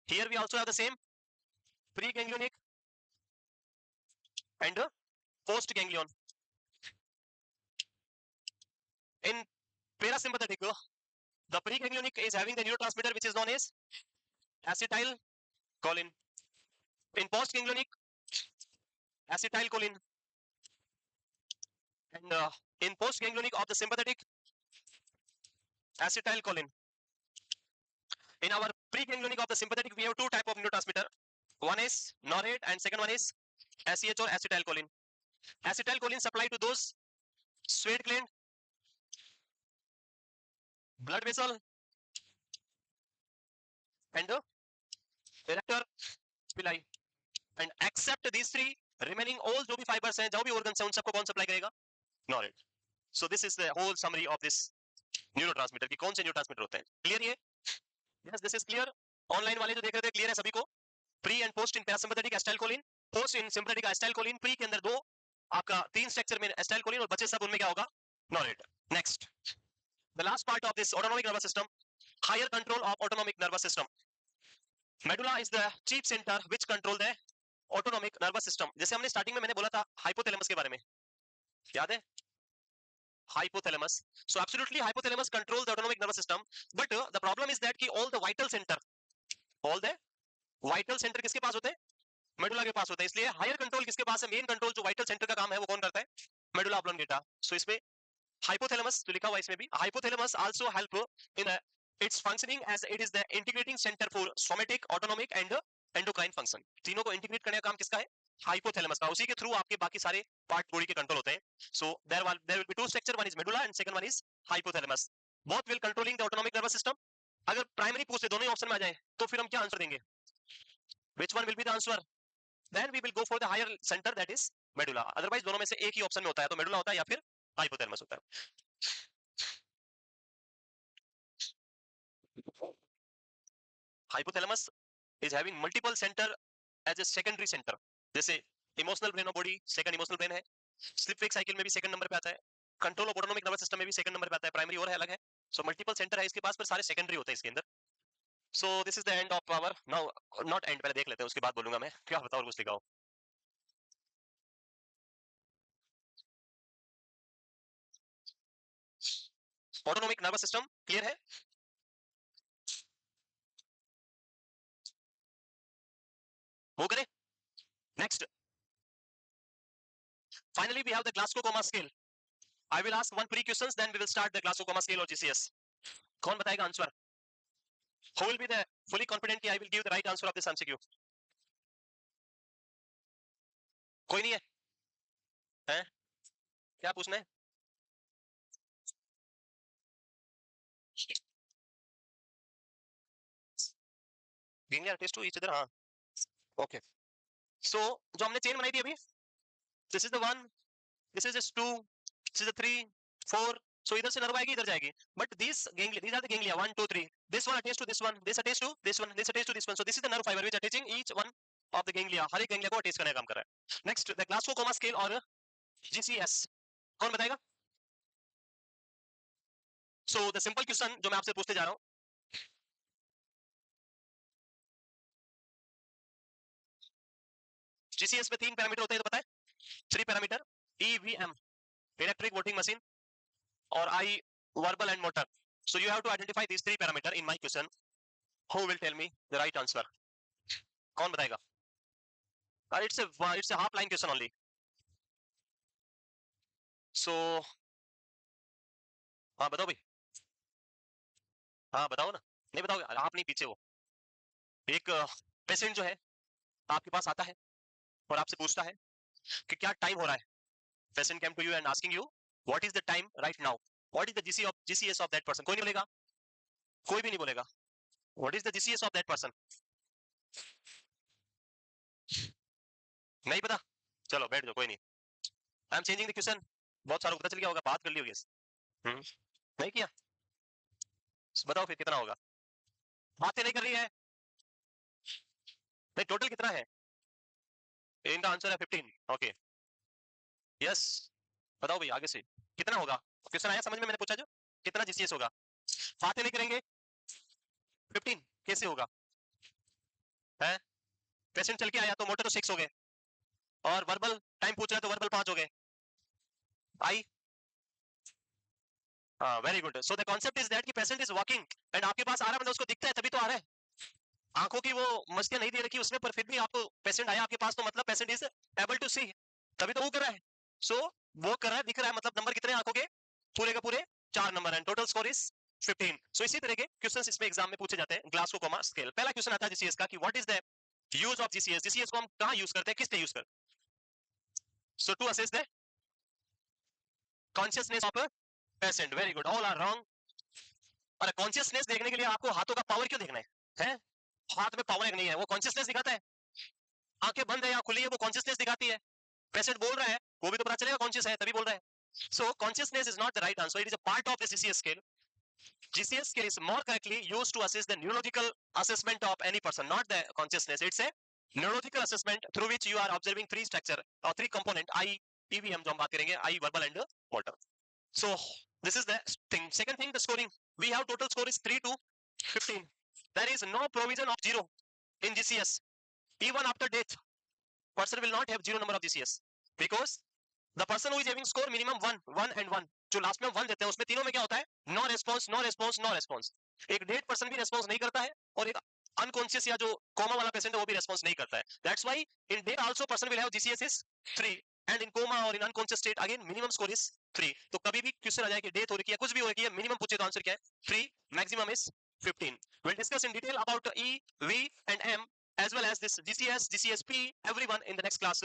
Here we also have the same preganglionic and postganglion. In parasympathetic, the preganglionic is having the neurotransmitter which is known as acetylcholine. In postganglionic, acetylcholine, and in postganglionic of the sympathetic, acetylcholine. In our preganglionic of the sympathetic, we have 2 type of neurotransmitter. One is norate and second one is ACH or acetylcholine. Acetylcholine supply to those sweat gland, blood vessel and the erector pili. And except these 3 remaining all जो भी fibers हैं, जो भी organs हैं, उन सबको कौन supply करेगा, norate. So this is the whole summary of this neurotransmitter कि कौन से neurotransmitter होते हैं. Clear ये? Yes, this is clear. Online वाले जो देख रहे थे, clear है सभी को? Pre and post in parasympathetic acetylcholine, post in sympathetic acetylcholine. Pre के अंदर 2 आपका 3 स्ट्रक्चर में acetylcholine और बचे सब उनमें क्या होगा, norate. Next, the last part of this autonomic nervous system, higher control of autonomic nervous system. Medulla is the chief center which control the autonomic nervous system. जैसे हमने स्टार्टिंग में मैंने बोला था hypothalamus के बारे में, याद है? Hypothalamus. So absolutely hypothalamus controls the autonomic nervous system, but the problem is that कि all the vital center किसके पास होते हैं, मेडुला के पास होता है, इसलिए हायर कंट्रोल किसके पास है, मेन कंट्रोल जो वाइटल सेंटर का काम है वो कौन करता है, मेडुला ऑब्लोंगेटा. सो इसमें हाइपोथैलेमस जो लिखा हुआ है इसमें भी, hypothalamus also help in its functioning as it is the integrating centre for somatic, autonomic and endocrine function. तीनों को इंटीग्रेट करने का काम किसका है, हाइपोथैलेमस का. उसी के थ्रू आपके बाकी सारे पार्ट बॉडी के कंट्रोल होते हैं. So there will be 2 structure, one is medulla and second one is hypothalamus. Both will controlling the autonomic nervous system. अगर प्राइमरी पूछे दोनों ही ऑप्शन में आ जाए तो फिर हम क्या आंसर देंगे, which one will be the answer, then we will go for the higher center, that is medulla. Otherwise दोनों में से एक ही ऑप्शन में होता है, तो medulla होता है या फिर hypothalamus होता है. Hypothalamus is having multiple center as a secondary center. जैसे emotional brain of body second emotional brain है, स्लिप वेक साइकिल में भी सेकंड नंबर पे आता है, control of autonomic nervous system में भी सेकंड नंबर पे आता है, प्राइमरी और है अलग है. सो मल्टीपल सेंटर है इसके पास, पर सारे सेकेंडरी होते हैं इसके अंदर. So this is the end of our, now not end, पहले देख लेते हैं उसके बाद बोलूंगा मैं, क्या बताओ और कुछ लिखाओ. ऑटोनोमिक नर्वस सिस्टम क्लियर है. वो करें. Next, finally we have the Glasgow coma scale. I will ask 1 pre questions, then we will start the Glasgow coma scale or GCS. कौन बताएगा answer, who will be the fully confident कि I will give the right answer of this MCQ? कोई नहीं है, हैं? क्या पूछना है, गिंग टेस्ट टू ईच अदर. हाँ, ओके. सो जो हमने चेन बनाई थी अभी, this is the 1, this is 2, this is 3, 4. सो इधर से नर्व आएगी, इधर जाएगी, but this ganglia, these are the ganglia 1 2 3, this one attached to this one, this attached to this one, this attached to this one. So this is the nerve fiber which attaching each one of the ganglia, हर एक ganglia को attach करने का काम कर रहा है. Next, the Glasgow coma scale और GCS, कौन बताएगा? सो द सिंपल क्वेश्चन जो मैं आपसे पूछते जा रहा हूं, GCS में 3 पैरामीटर होते हैं, तो पता है 3 parameter, EVM electric voting machine और I verbal and motor. So you have to identify these 3 parameter in my question. Who will tell me the right answer? कौन बताएगा? It's a half line question only. So हाँ बताओ भाई, हाँ बताओ ना, नहीं बताओगे आप नहीं, पीछे वो एक पेशेंट जो है आपके पास आता है और आपसे पूछता है कि क्या टाइम हो रहा है. Patient came to you and asking you what is the time right now, what is the GCS of that person. कोई नहीं बोलेगा, कोई भी नहीं बोलेगा what is the GCS of that person. नहीं पता, चलो बैठ जाओ, कोई नहीं. I am changing the question. बहुत सारा पता चल गया होगा, बात कर ली होगी. नहीं किया, बताओ फिर कितना होगा. बातें नहीं कर रही है, नहीं टोटल कितना है. इनका आंसर है 15. ओके यस, बताओ भाई आगे से कितना होगा. क्वेश्चन आया समझ में, मैंने पूछा जो कितना GCS होगा. बातें नहीं करेंगे, 15 कैसे होगा है. पेशेंट चल के आया तो मोटर तो 6 हो गए, और वर्बल टाइम पूछ रहा है तो वर्बल 5 हो गए. आई हाँ very good. So the concept is that कि पेशेंट इज वॉकिंग एंड आपके पास आ रहा है, मतलब उसको दिखता है तभी तो आ रहा है. आंखों की वो मस्तियां नहीं दे रखी उसमें, पर फिर भी आपको पेशेंट आया आपके पास, तो मतलब पेशेंट इज एबल टू सी, तभी तो वो कर रहा है. सो वो कर रहा है, दिख रहा है, मतलब नंबर कितने आंखों के, पूरे का पूरे 4 number, and total score is 15. सो इसी तरह के क्वेश्चंस इसमें एग्जाम में पूछे जाते हैं. Glasgow comma scale. पहला क्वेश्चन आता है GCS का कि what is the use of GCS. GCS को हम कहां यूज करते हैं, किस लिए यूज करते हैं. So to assess the consciousness of patient. Very good, all are wrong. और कॉन्शियसनेस देखने के लिए आपको हाथों का पावर क्यों देखना है? हाथ में पावर नहीं है, वो कॉन्शियसनेस दिखाता है. आंखें बंद है या खुली है, वो कॉन्शियसनेस दिखाती है. पेशेंट बोल रहा है, वो भी तो पता चलेगा कॉन्शियस है, तभी बोल रहा है. So consciousness is not the right answer. It is a part of the GCS scale. GCS scale is more correctly used to assess the neurological assessment of any person, not the consciousness. It's a neurological assessment through which you are observing 3 structure or 3 component. I, EVM जो हम बात करेंगे, I verbal and motor. So this is the thing. Second thing, the scoring. We have total score is 3 to 15. There is no provision of 0 in GCS. Even after death, person will not have 0 number of GCS because the person who is having score minimum 1 and 1, जो last में 1 देते हैं, उसमें तीनों में क्या होता है, no response no response no response. एक डेड पर्सन भी रेस्पॉन्स नहीं करता है, और एक अनकॉन्शियस या जो कोमा वाला पेशेंट है वो भी रेस्पॉन्स नहीं करता है. That's why in dead also person will have GCS is 3, and in coma और in unconscious state again minimum score is 3. तो कभी भी क्वेश्चन आ जाए कि डेथ हो रही है, कुछ भी हो रही है, मिनिमम पूछे तो आंसर क्या है, 3, maximum is 15. We'll discuss in detail about E, V and M as well as this GCS, GCSP, everyone in the next class.